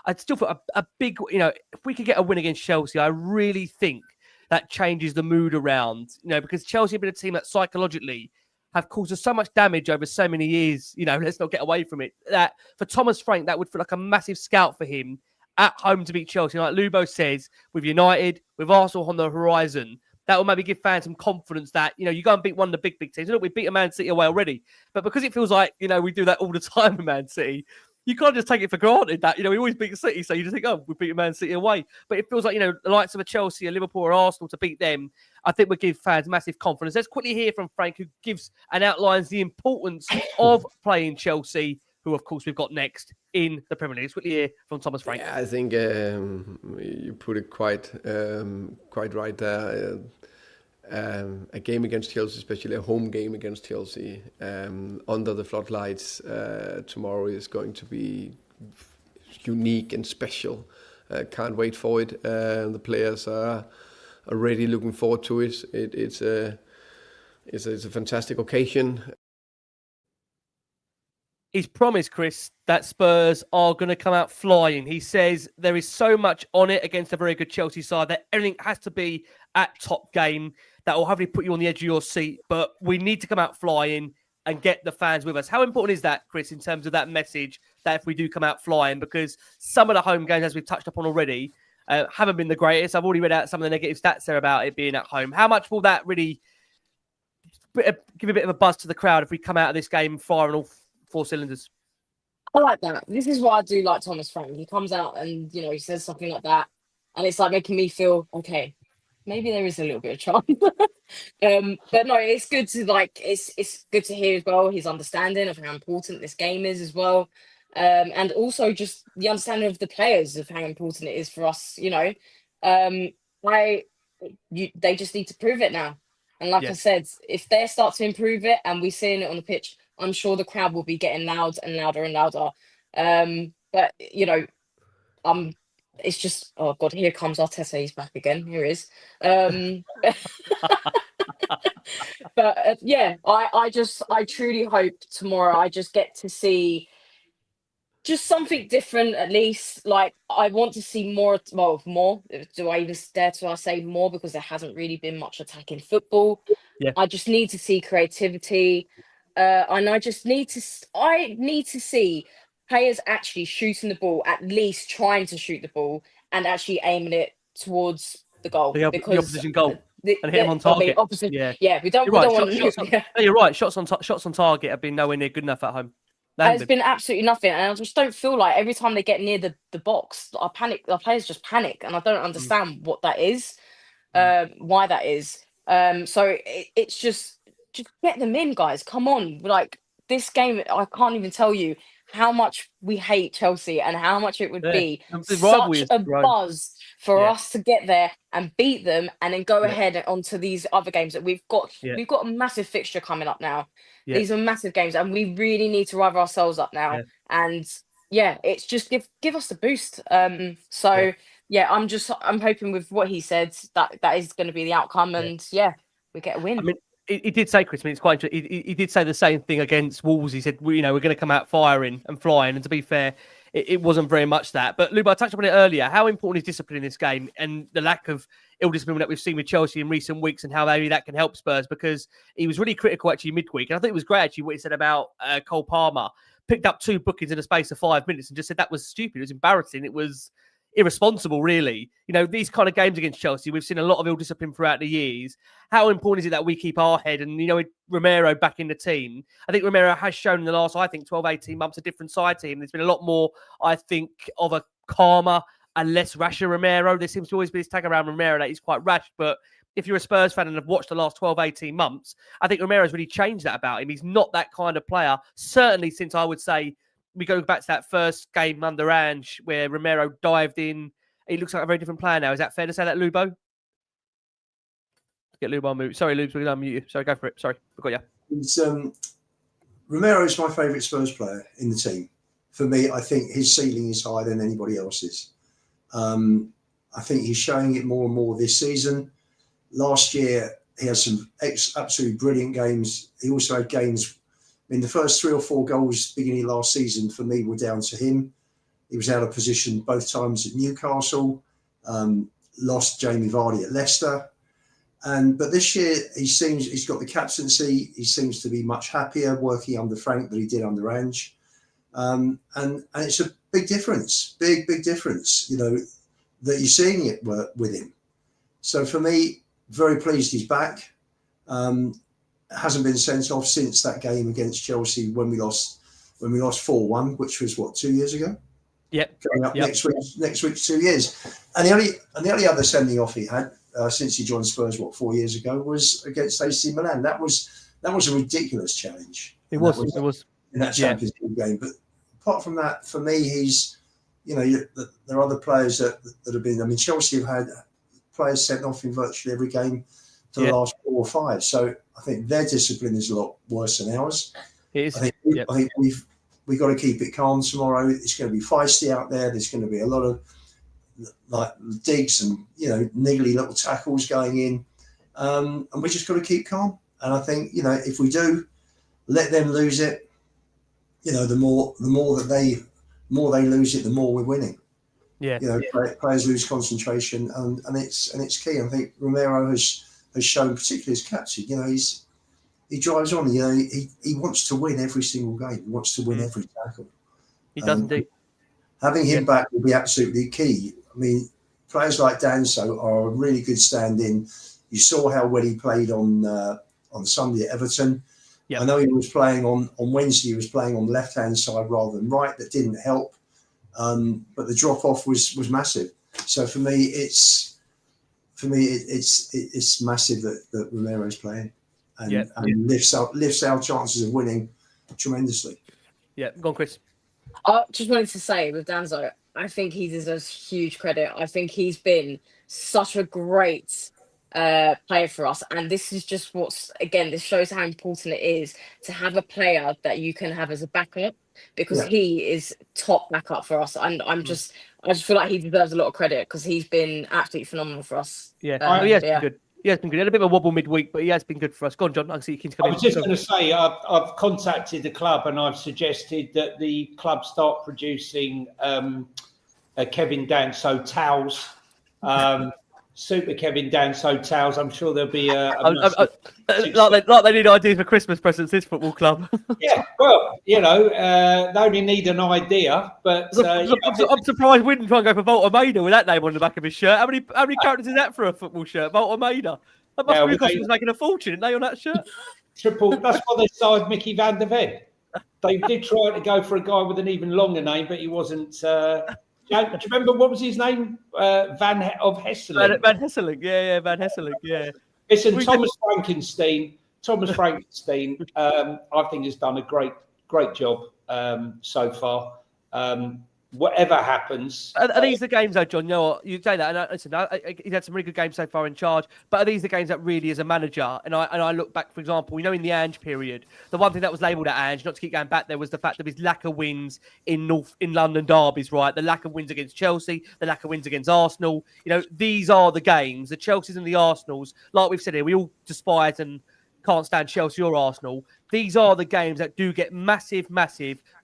I'd still feel a big, if we could get a win against Chelsea, I really think that changes the mood around, because Chelsea have been a team that psychologically have caused us so much damage over so many years. Let's not get away from it. That for Thomas Frank, that would feel like a massive scout for him at home to beat Chelsea. Like Lubo says, with United, with Arsenal on the horizon, that will maybe give fans some confidence that, you go and beat one of the big teams. Look, we beat a Man City away already. But because it feels like, we do that all the time with Man City, you can't just take it for granted that, we always beat City. So you just think, oh, we beat a Man City away. But it feels like, the likes of a Chelsea, a Liverpool or Arsenal to beat them, I think would give fans massive confidence. Let's quickly hear from Frank, who gives and outlines the importance of playing Chelsea, who, of course, we've got next in the Premier League. Let's quickly hear from Thomas Frank. Yeah, I think you put it quite right there. A game against Chelsea, especially a home game against Chelsea, under the floodlights tomorrow is going to be unique and special. Can't wait for it. The players are already looking forward to it. It's a fantastic occasion. He's promised, Chris, that Spurs are going to come out flying. He says there is so much on it against a very good Chelsea side that everything has to be at top game. That will hopefully put you on the edge of your seat. But we need to come out flying and get the fans with us. How important is that, Chris, in terms of that message that if we do come out flying? Because some of the home games, as we've touched upon already, haven't been the greatest. I've already read out some of the negative stats there about it being at home. How much will that really give a bit of a buzz to the crowd if we come out of this game firing all 4 cylinders? I like that. This is why I do like Thomas Frank. He comes out and, he says something like that. And it's like making me feel, okay, maybe there is a little bit of charm. But no, it's good to it's good to hear as well his understanding of how important this game is as well. And also just the understanding of the players of how important it is for us, They just need to prove it now. And like I said, if they start to improve it and we're seeing it on the pitch, I'm sure the crowd will be getting loud and louder and louder. But it's just, oh God, here comes Arteta. He's back again. Here he is. But I truly hope tomorrow I just get to see just something different at least. Like, I want to see more. Do I even dare to say more? Because there hasn't really been much attacking football. Yeah. I just need to see creativity. And I need to see players actually shooting the ball, at least trying to shoot the ball and actually aiming it towards the goal. The opposition goal. And hit him on target. We don't want to. You're right. Shots on target have been nowhere near good enough at home. It's been absolutely nothing, and I just don't feel like every time they get near the box, our players just panic, and I don't understand what that is, why that is. So it's just get them in, guys. Come on, like this game, I can't even tell you how much we hate Chelsea and how much it would be such a buzz for us to get there and beat them, and then go ahead onto these other games that we've got. We've got a massive fixture coming up now. These are massive games, and we really need to rev ourselves up now. And it's just give us the boost. I'm hoping with what he said that is going to be the outcome, and we get a win. I mean, he did say, Chris, it's quite interesting. He did say the same thing against Wolves. He said, we're going to come out firing and flying. And to be fair, it wasn't very much that. But Luba, I touched on it earlier. How important is discipline in this game, and the lack of ill discipline that we've seen with Chelsea in recent weeks, and how maybe that can help Spurs? Because he was really critical actually midweek. And I think it was great actually what he said about Cole Palmer. Picked up 2 bookings in a space of 5 minutes and just said that was stupid. It was embarrassing. It was irresponsible, really. These kind of games against Chelsea, we've seen a lot of ill discipline throughout the years. How important is it that we keep our head? And, with Romero back in the team, I think Romero has shown in the last, 12, 18 months, a different side to him. There's been a lot more, I think, of a calmer and less rasher Romero. There seems to always be this tag around Romero that he's quite rash. But if you're a Spurs fan and have watched the last 12, 18 months, I think Romero's really changed that about him. He's not that kind of player, certainly since I would say, we go back to that first game under Ange where Romero dived in. He looks like a very different player now. Is that fair to say that, Lubo? Get Lubo on mute. Sorry, Lubes, we're going to unmute you. Sorry, go for it. Sorry, we got you. Romero is my favourite Spurs player in the team. For me, I think his ceiling is higher than anybody else's. I think he's showing it more and more this season. Last year, he had some absolutely brilliant games. He also had games mean, the first 3 or 4 goals beginning of last season for me were down to him. He was out of position both times at Newcastle, lost Jamie Vardy at Leicester. But this year, he's got the captaincy. He seems to be much happier working under Frank than he did under Ange. And it's a big difference, big difference, that you're seeing it with him. So for me, very pleased he's back. Hasn't been sent off since that game against Chelsea when we lost 4-1, which was 2 years ago. Yep. Coming up next week, 2 years. And the only other sending off he had since he joined Spurs 4 years ago was against AC Milan. That was a ridiculous challenge. It was in that Champions League game. But apart from that, for me, he's there are other players that have been. I mean, Chelsea have had players sent off in virtually every game for the last 4 or 5. So I think their discipline is a lot worse than ours. It is. I think we've got to keep it calm tomorrow. It's going to be feisty out there. There's going to be a lot of digs and niggly little tackles going in, and we just got to keep calm. And I think if we do let them lose it, the more they lose it, the more we're winning. Players lose concentration, and it's key. I think Romero has shown, particularly as captain, he drives on. He wants to win every single game. He wants to win every tackle. He does indeed. Having him back will be absolutely key. I mean, players like Danso are a really good stand-in. You saw how well he played on Sunday at Everton. Yep. I know he was playing on Wednesday. He was playing on the left-hand side rather than right. That didn't help. But the drop-off was massive. So for me, it's massive that Romero's playing and lifts our chances of winning tremendously. Yeah, go on, Chris. I just wanted to say with Danso, I think he deserves huge credit. I think he's been such a great player for us. And this is just this shows how important it is to have a player that you can have as a backup, because he is top backup for us. And I just feel like he deserves a lot of credit because he's been absolutely phenomenal for us. Yeah, been good. He has been good. He had a bit of a wobble midweek, but he has been good for us. Go on, John. I can see you can come in. I was just going to say, I've contacted the club and I've suggested that the club start producing Kevin Danso towels, super Kevin Danso towels. I'm sure there'll be like they need ideas for Christmas presents. This football club. Yeah, well, they only need an idea. But I'm surprised we didn't try and go for Walter Maida with that name on the back of his shirt. How many characters is that for a football shirt? Walter Maida. That must be because he was making a fortune, didn't they, on that shirt? Triple. That's why they signed Mickey van der Ven. They did try to go for a guy with an even longer name, but he wasn't. Do you remember what was his name? Van Hesseling. Van Hesseling, yeah, Van Hesseling, yeah. Listen, Thomas Frankenstein, I think has done a great job so far. Whatever happens. Are these the games, though, John? You know what? You say that, and listen, he's had some really good games so far in charge. But are these the games that really, as a manager, and I look back, for example, in the Ange period, the one thing that was labelled at Ange, not to keep going back there, was the fact of his lack of wins in London derbies, right? The lack of wins against Chelsea, the lack of wins against Arsenal. These are the games, the Chelseas and the Arsenals. Like we've said here, we all despise and can't stand Chelsea or Arsenal. These are the games that do get massive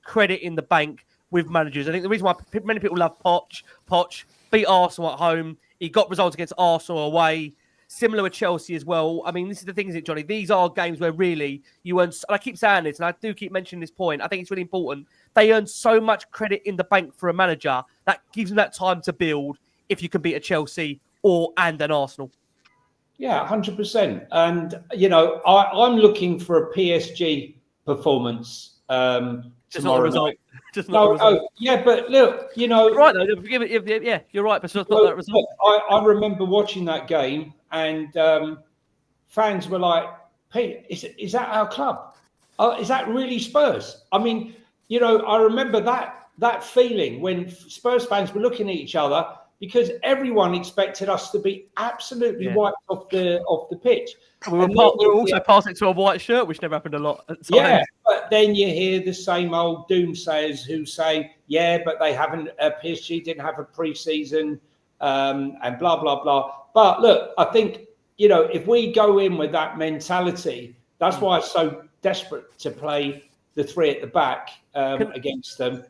credit in the bank with managers. I think the reason why many people love Poch beat Arsenal at home. He got results against Arsenal away. Similar with Chelsea as well. I mean, this is the thing, isn't it, Johnny? These are games where really you earn, and I keep saying this, and I do keep mentioning this point. I think it's really important. They earn so much credit in the bank for a manager that gives them that time to build if you can beat a Chelsea and an Arsenal. Yeah, 100%. And, I'm looking for a PSG performance Just not a result. Yeah, but look, You're right, though. Yeah, you're right, but it's not that result. I remember watching that game, and fans were like, "Hey, is that our club? Is that really Spurs?" I mean, I remember that feeling when Spurs fans were looking at each other because everyone expected us to be absolutely wiped off the pitch. We were also passing to a white shirt, which never happened a lot at times. Yeah, but then you hear the same old doomsayers who say, but they haven't, PSG didn't have a pre-season and blah, blah, blah. But look, I think, if we go in with that mentality, that's why it's so desperate to play the three at the back against them.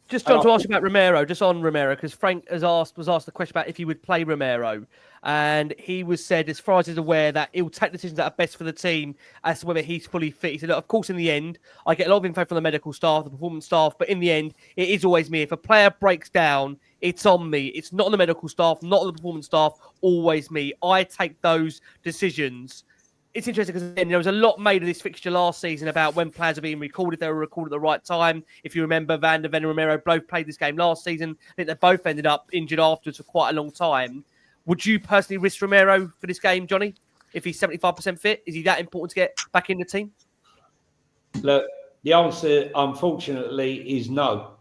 Just John, to ask you about Romero, just on Romero, because Frank was asked the question about if he would play Romero, and he was said, as far as he's aware, that he'll take decisions that are best for the team as to whether he's fully fit. He said, look, of course, in the end, I get a lot of info from the medical staff, the performance staff, but in the end, it is always me. If a player breaks down, it's on me. It's not on the medical staff, not on the performance staff, always me. I take those decisions. It's interesting because there was a lot made of this fixture last season about when players are being recalled, if they were recalled at the right time. If you remember, Van der Ven and Romero both played this game last season. I think they both ended up injured afterwards for quite a long time. Would you personally risk Romero for this game, Johnny? If he's 75% fit, is he that important to get back in the team? Look, the answer, unfortunately, is no.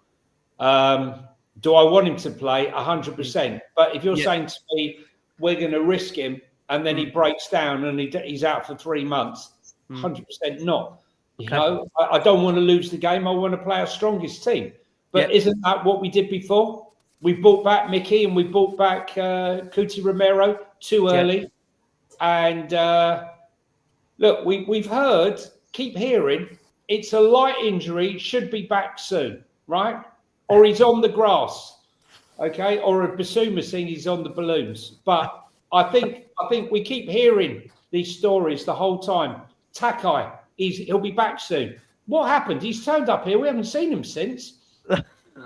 Do I want him to play? 100%. But if you're saying to me, we're going to risk him, and then he breaks down and he's out for 3 months, 100% not. You know, I don't want to lose the game. I want to play our strongest team. But isn't that what we did before? We brought back Mickey and we brought back Cuti Romero too early. And look, we've heard, keep hearing, it's a light injury, should be back soon, right? Or he's on the grass, okay? Or a Basuma saying he's on the balloons. But I think we keep hearing these stories the whole time. Takai, he'll be back soon. What happened? He's turned up here. We haven't seen him since.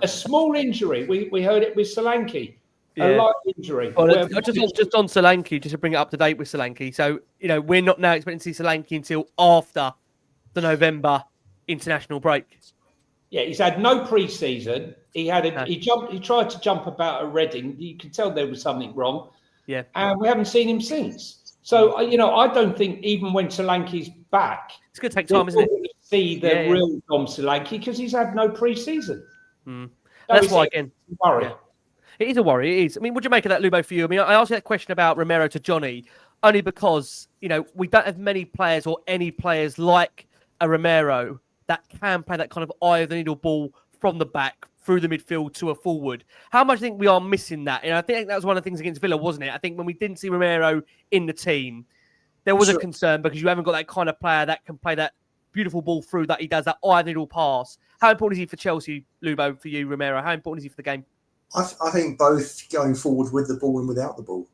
A small injury. We heard it with Solanke. A light injury. Well, just on Solanke, just to bring it up to date with Solanke. So, you know, we're not now expecting to see Solanke until after the November international break. Yeah, he's had no pre-season. He tried to jump about at Reading. You could tell there was something wrong. Yeah. And we haven't seen him since. So, you know, I don't think even when Solanke's back, it's going to take time, isn't it? See the real Dom Solanke because he's had no pre-season. That's why, again, worry. Yeah. It is a worry. It is. I mean, what do you make of that, Lubo, for you? I mean, I asked you that question about Romero to Johnny only because, you know, we don't have many players or any players like a Romero that can play that kind of eye of the needle ball from the back through the midfield to a forward. How much do you think we are missing that? And I think that was one of the things against Villa, wasn't it? I think when we didn't see Romero in the team, there was a concern because you haven't got that kind of player that can play that beautiful ball through, that he does that eye of the needle pass. How important is he for Chelsea, Lubo, for you, Romero? How important is he for the game? I think both going forward with the ball and without the ball.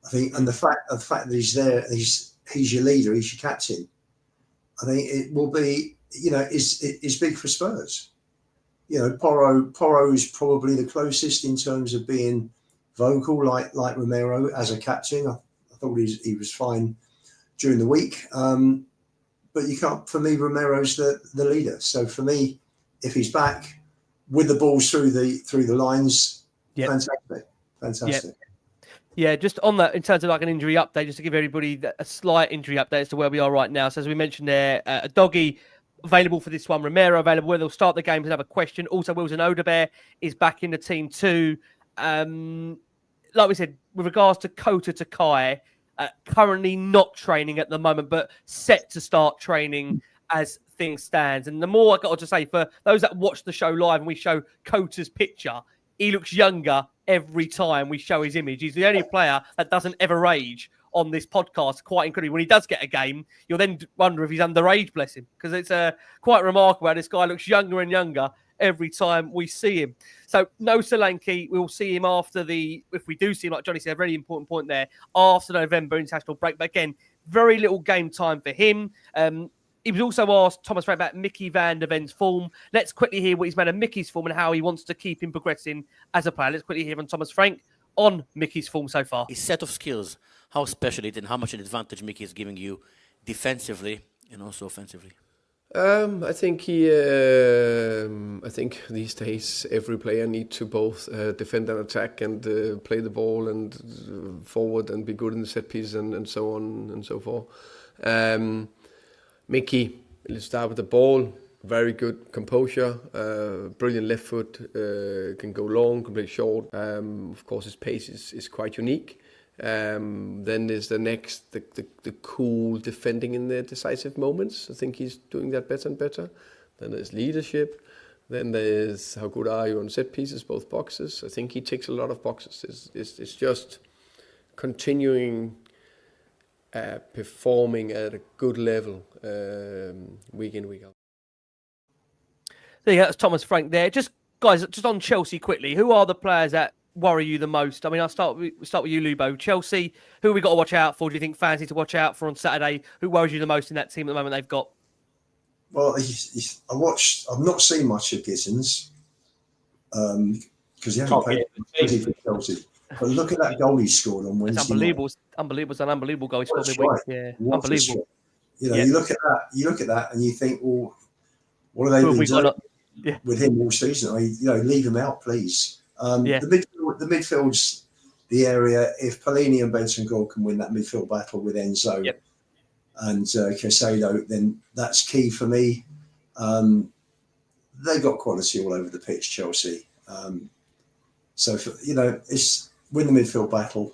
I think, and the fact that he's there, he's your leader, he's your captain. I think it will be, you know, is big for Spurs. You know, Porro is probably the closest in terms of being vocal, like Romero as a captain. I thought he was fine during the week, but you can't. For me, Romero's the leader. So for me, if he's back with the balls through the lines, fantastic. Yeah, just on that, in terms of like an injury update, just to give everybody a slight injury update as to where we are right now. So as we mentioned there, Udogie available for this one, Romero available. Whether they'll start the game is another question. Also, Wilson Odebear is back in the team too. Like we said, with regards to Kota Takai, currently not training at the moment, but set to start training as things stands. And the more I got to say, for those that watch the show live and we show Kota's picture, he looks younger every time we show his image. He's the only player that doesn't ever age on this podcast. Quite incredible. When he does get a game, you'll then wonder if he's underage, bless him, because it's quite remarkable how this guy looks younger and younger every time we see him. So no Solanke. We'll see him after if we do see him, like Johnny said, a very important point there, after the November international break. But again, very little game time for him. He was also asked, Thomas Frank, about Mickey Van der Ven's form. Let's quickly hear what he's made of Mickey's form and how he wants to keep him progressing as a player. Let's quickly hear from Thomas Frank on Mickey's form so far. His set of skills, how special it and how much an advantage Mickey is giving you defensively and also offensively. I think I think these days every player needs to both defend and attack and play the ball and forward and be good in the set piece and so on and so forth. Mickey, let's start with the ball. Very good composure, brilliant left foot, can go long, can play short. Of course, his pace is quite unique. Then there's the cool defending in the decisive moments. I think he's doing that better and better. Then there's leadership. Then there's how good are you on set pieces, both boxes. I think he ticks a lot of boxes. It's just continuing performing at a good level week in, week out. There you go. That's Thomas Frank there. Just guys, just on Chelsea quickly. Who are the players that worry you the most? I mean, I'll start with you, Lubo. Chelsea. Who have we got to watch out for? Do you think fans need to watch out for on Saturday? Who worries you the most in that team at the moment they've got? Well, I've not seen much of Gittins because he hasn't played for Chelsea. But look at that goal he scored on Wednesday. It's unbelievable. It's an unbelievable goal he scored midweek. Yeah, what unbelievable. You look at that, and you think, well, what have they been doing with him all season? I mean, leave him out, please. The midfield's the area. If Pelini and Benson Gore can win that midfield battle with Enzo and Caicedo, then that's key for me. They've got quality all over the pitch, Chelsea. It's win the midfield battle,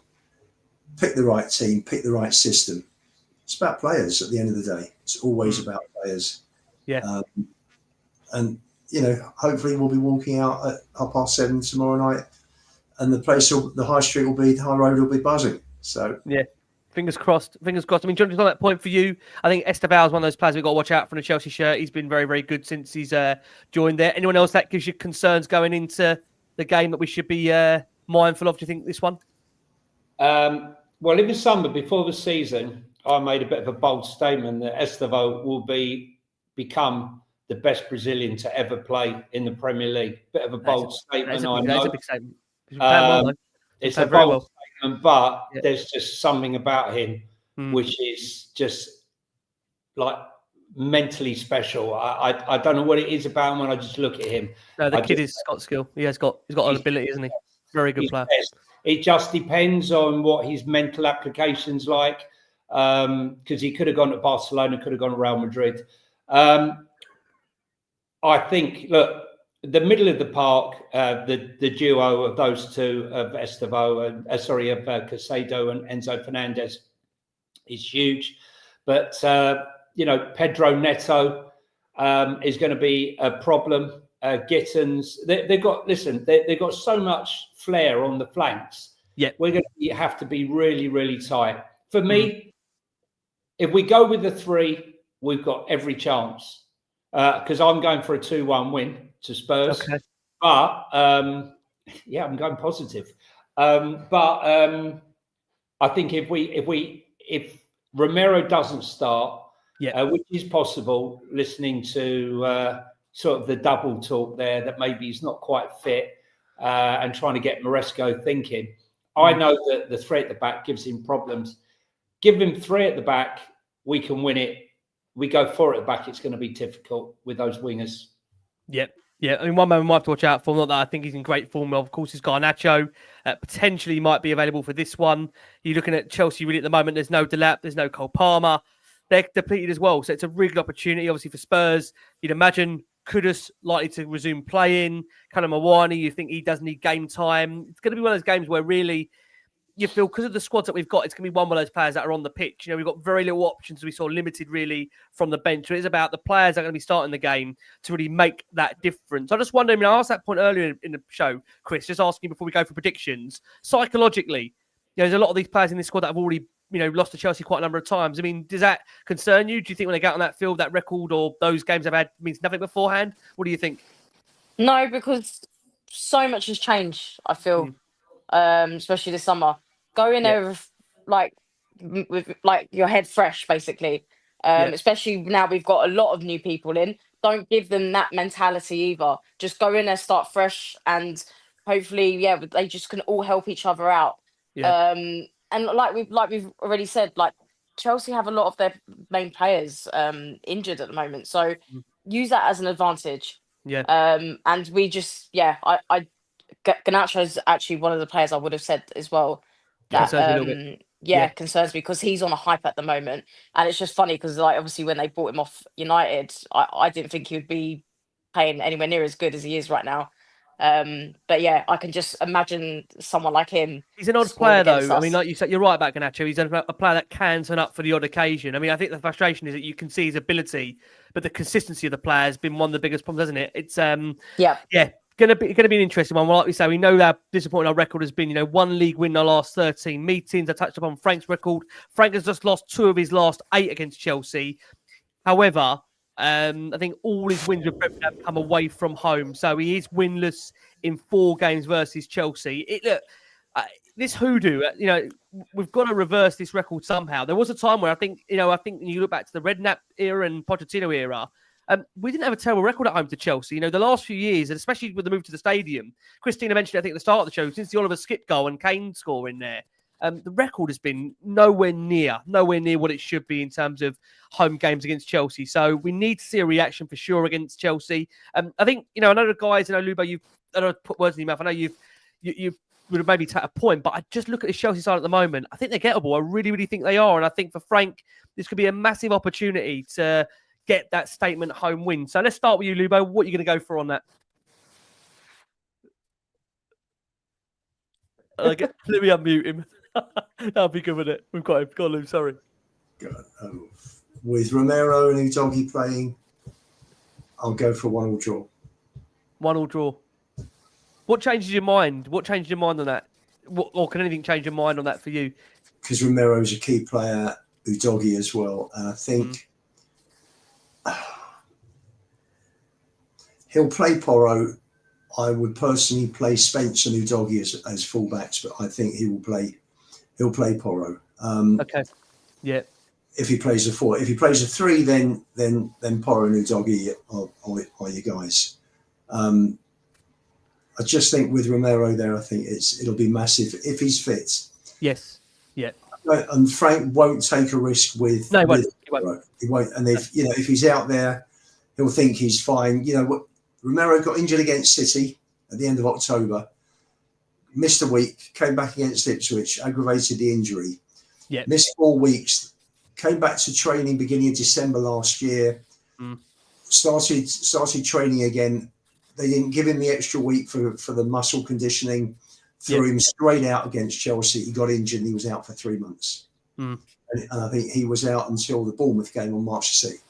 pick the right team, pick the right system. It's about players at the end of the day. It's always about players. Yeah. Hopefully we'll be walking out at 7:30 tomorrow night, and the high road will be buzzing. So yeah. Fingers crossed. Fingers crossed. I mean, Jonathan, on that point for you, I think Esteval is one of those players we've got to watch out for in a Chelsea shirt. He's been very, very good since he's joined there. Anyone else that gives you concerns going into the game that we should be mindful of? Do you think this one? Well, in the summer before the season, I made a bit of a bold statement that Esteval will become the best Brazilian to ever play in the Premier League. Bit of a bold statement. I know. It's a big statement. It's a bold statement, but there's just something about him which is just like mentally special. I don't know what it is about him when I just look at him. No, the kid has got skill. He's got an ability, isn't he? Very good player. It just depends on what his mental application's like, because he could have gone to Barcelona, could have gone to Real Madrid. I think, look, the middle of the park, the duo of those two, of Caicedo and Enzo Fernandez, is huge. But Pedro Neto is going to be a problem. Gittins, they've got so much flair on the flanks. Yeah, we're going to have to be really, really tight. For me, if we go with the 3, we've got every chance. Because I'm going for a 2-1 win to Spurs. Okay. But I'm going positive. I think if Romero doesn't start, which is possible, listening to sort of the double talk there, that maybe he's not quite fit, and trying to get Maresco thinking. I know that the 3 at the back gives him problems. Give him 3 at the back, we can win it. We go 4 at the back, it's going to be difficult with those wingers. Yep. Yeah, I mean, one man we might have to watch out for. Not that I think he's in great form. Of course, is Garnacho. Potentially might be available for this one. You're looking at Chelsea really at the moment. There's no Delap, there's no Cole Palmer. They're depleted as well. So it's a really good opportunity, obviously, for Spurs. You'd imagine Kudus likely to resume playing. Kind of Mawani, you think he does need game time. It's going to be one of those games where really you feel, because of the squads that we've got, it's going to be one of those players that are on the pitch. We've got very little options. We saw limited really from the bench. So it's about the players that are going to be starting the game to really make that difference. I just wonder, I asked that point earlier in the show, Chris, just asking before we go for predictions, psychologically, there's a lot of these players in this squad that have already lost to Chelsea quite a number of times. I mean, does that concern you? Do you think when they get out on that field, that record or those games they've had means nothing beforehand? What do you think? No, because so much has changed, I feel, especially this summer. Go in there with your head fresh, basically. Especially now we've got a lot of new people in. Don't give them that mentality either. Just go in there, start fresh, and hopefully, they just can all help each other out. Yeah. And like we've already said, like Chelsea have a lot of their main players injured at the moment, so use that as an advantage. Yeah. And we just Garnacho is actually one of the players I would have said as well. That concerns me because he's on a hype at the moment, and it's just funny because obviously when they bought him off United, I didn't think he would be playing anywhere near as good as he is right now. But I can just imagine someone like him. He's an odd player, though. I mean, like you said, you're right about Garnacho. He's a player that can turn up for the odd occasion. I mean, I think the frustration is that you can see his ability, but the consistency of the player has been one of the biggest problems, hasn't it? It's Going to be an interesting one. Well, like we say, we know how disappointing our record has been. 1 league win in the last 13 meetings. I touched upon Frank's record. Frank has just lost 2 of his last 8 against Chelsea. However, I think all his wins with Brentford have come away from home. So he is winless in 4 games versus Chelsea. This hoodoo, we've got to reverse this record somehow. There was a time where I think when you look back to the Redknapp era and Pochettino era, we didn't have a terrible record at home to Chelsea. The last few years, and especially with the move to the stadium, Christina mentioned, I think, at the start of the show, since the Oliver Skip goal and Kane score in there, the record has been nowhere near what it should be in terms of home games against Chelsea. So we need to see a reaction for sure against Chelsea. I think, I know the guys, Lubo, I don't know, put words in your mouth. I know you would have maybe take a point, but I just look at the Chelsea side at the moment. I think they're gettable. I really, really think they are. And I think for Frank, this could be a massive opportunity to get that statement home win. So let's start with you, Lubo. What are you going to go for on that? Let me unmute him. That'll be good with it. We've got him. Go on, Lou. Sorry. With Romero and Udogie playing, I'll go for a 1-1 draw. 1-1 draw. What changes your mind? What changed your mind on that? Or can anything change your mind on that for you? Because Romero is a key player, Udogie as well, and I think he'll play Porro. I would personally play Spence and Udogie as fullbacks, but I think he'll play Porro. Okay. Yeah. If he plays a 4, if he plays a 3, then Porro and Udogie are your guys. I just think with Romero there, I think it'll be massive if he's fit. Yes. Yeah. And Frank won't take a risk with. No, he won't. He won't. And if he's out there, he'll think he's fine. Romero got injured against City at the end of October, missed a week, came back against Ipswich, aggravated the injury. Yeah. Missed 4 weeks, came back to training beginning of December last year. Started training again. They didn't give him the extra week for the muscle conditioning. Threw him straight out against Chelsea. He got injured and he was out for 3 months. And I think he was out until the Bournemouth game on March the 6th.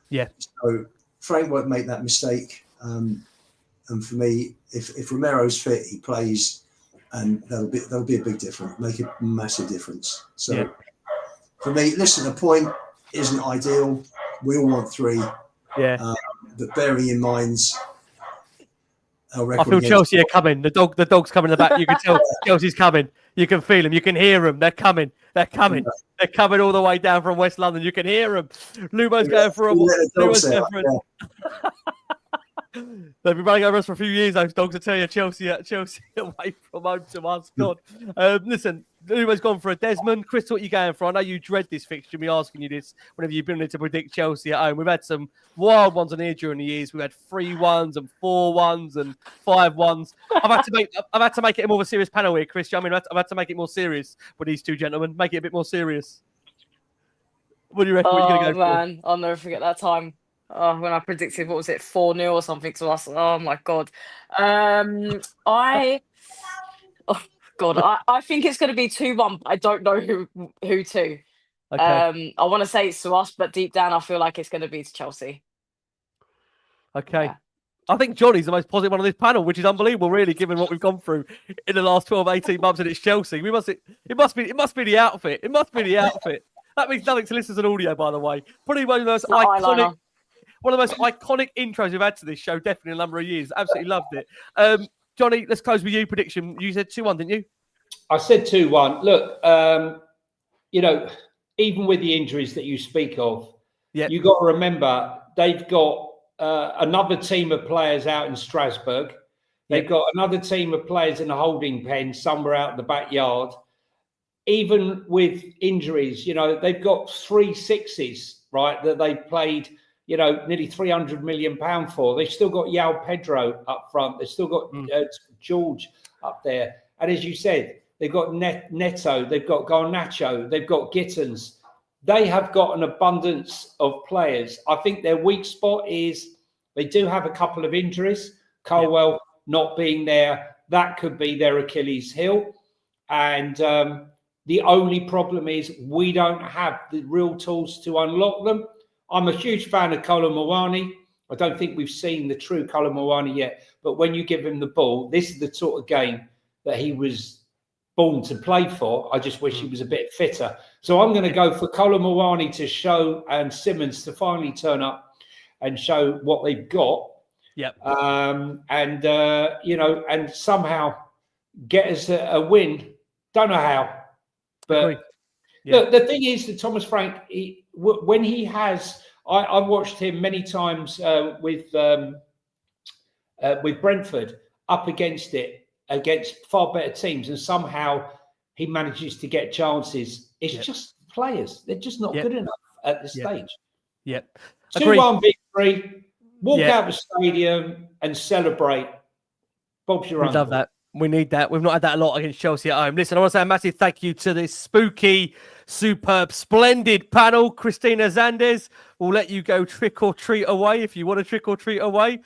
Yeah. So Frank won't make that mistake. And for me, if Romero's fit, he plays, and that'll be a big difference, make a massive difference. So for me, listen, a point isn't ideal. We all want 3. Yeah. But bearing in mind, I feel Chelsea are coming. The dog's coming in the back. You can tell Chelsea's coming. You can feel them. You can hear them. They're coming. They're coming. They're coming all the way down from West London. You can hear them. Lubo's going for a. They've been running over us for a few years, those dogs. I tell you, Chelsea away from home to us. God. Listen, Lubo's gone for a Desmond. Chris, what are you going for? I know you dread this fixture. Me asking you this whenever you've been in to predict Chelsea at home. We've had some wild ones on here during the years. We've had 3-1s and 4-1s and 5-1s. I've had to make it more of a serious panel here, Chris. I've had to make it more serious with these two gentlemen. Make it a bit more serious. What do you reckon? What are you going to go man, I'll never forget that time. When I predicted, what was it, 4-0 or something to us? Oh my God. I think it's going to be 2-1. I don't know who to. Okay. I want to say it's to us, but deep down, I feel like it's going to be to Chelsea. Okay. Yeah. I think Johnny's the most positive one on this panel, which is unbelievable, really, given what we've gone through in the last 12, 18 months, and it's Chelsea. It must be the outfit. It must be the outfit. That means nothing to listen to an audio, by the way. Probably one of the most iconic. One of the most iconic intros we've had to this show, definitely a number of years. Absolutely loved it. Johnny, let's close with you. Prediction. You said 2-1, didn't you? I said 2-1. Look, even with the injuries that you speak of, you got to remember they've got another team of players out in Strasbourg. They've got another team of players in a holding pen somewhere out in the backyard. Even with injuries, they've got 3 6s, right, that they've played nearly £300 million for. They've still got João Pedro up front. They've still got George up there. And as you said, they've got Neto, they've got Garnacho, they've got Gittins. They have got an abundance of players. I think their weak spot is they do have a couple of injuries. Colwell not being there, that could be their Achilles heel. And the only problem is we don't have the real tools to unlock them. I'm a huge fan of Kolo Muani. I don't think we've seen the true Kolo Muani yet. But when you give him the ball, this is the sort of game that he was born to play for. I just wish he was a bit fitter. So I'm going to go for Kolo Muani to show and Simmons to finally turn up. and show what they've got. Yep. And somehow get us a win. Don't know how, but look, the thing is that Thomas Frank, when he has, I've watched him many times with Brentford up against far better teams, and somehow he manages to get chances. It's just players; they're just not good enough at this stage. Yep. 2-1 victory. Walk out the stadium and celebrate. Bob's your uncle. Love that. We need that. We've not had that a lot against Chelsea at home. Listen, I want to say a massive thank you to this spooky, superb, splendid panel. Christina Zandes will let you go trick or treat away if you want to trick or treat away.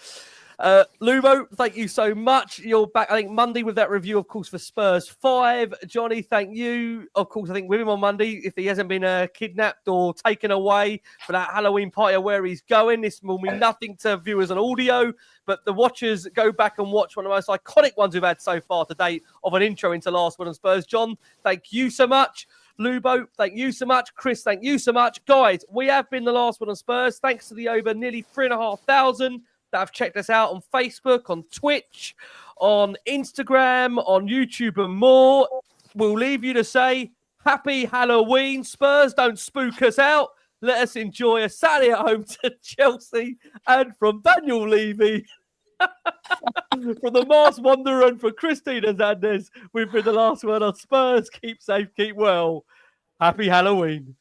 Lubo, thank you so much. You're back, I think, Monday with that review, of course, for Spurs 5. Johnny, thank you. Of course, I think with him on Monday, if he hasn't been kidnapped or taken away for that Halloween party or where he's going, this will mean nothing to viewers on audio, but the watchers go back and watch one of the most iconic ones we've had so far today of an intro into Last Word on Spurs. John, thank you so much. Lubo, thank you so much. Chris, thank you so much. Guys, we have been the Last Word on Spurs. Thanks to the over nearly 3,500 that have checked us out on Facebook, on Twitch, on Instagram, on YouTube and more. We'll leave you to say, happy Halloween, Spurs. Don't spook us out. Let us enjoy a Saturday at home to Chelsea. And from Daniel Levy, from the Mars Wanderer and for Christina Zandes, we've been the Last Word on Spurs. Keep safe, keep well. Happy Halloween.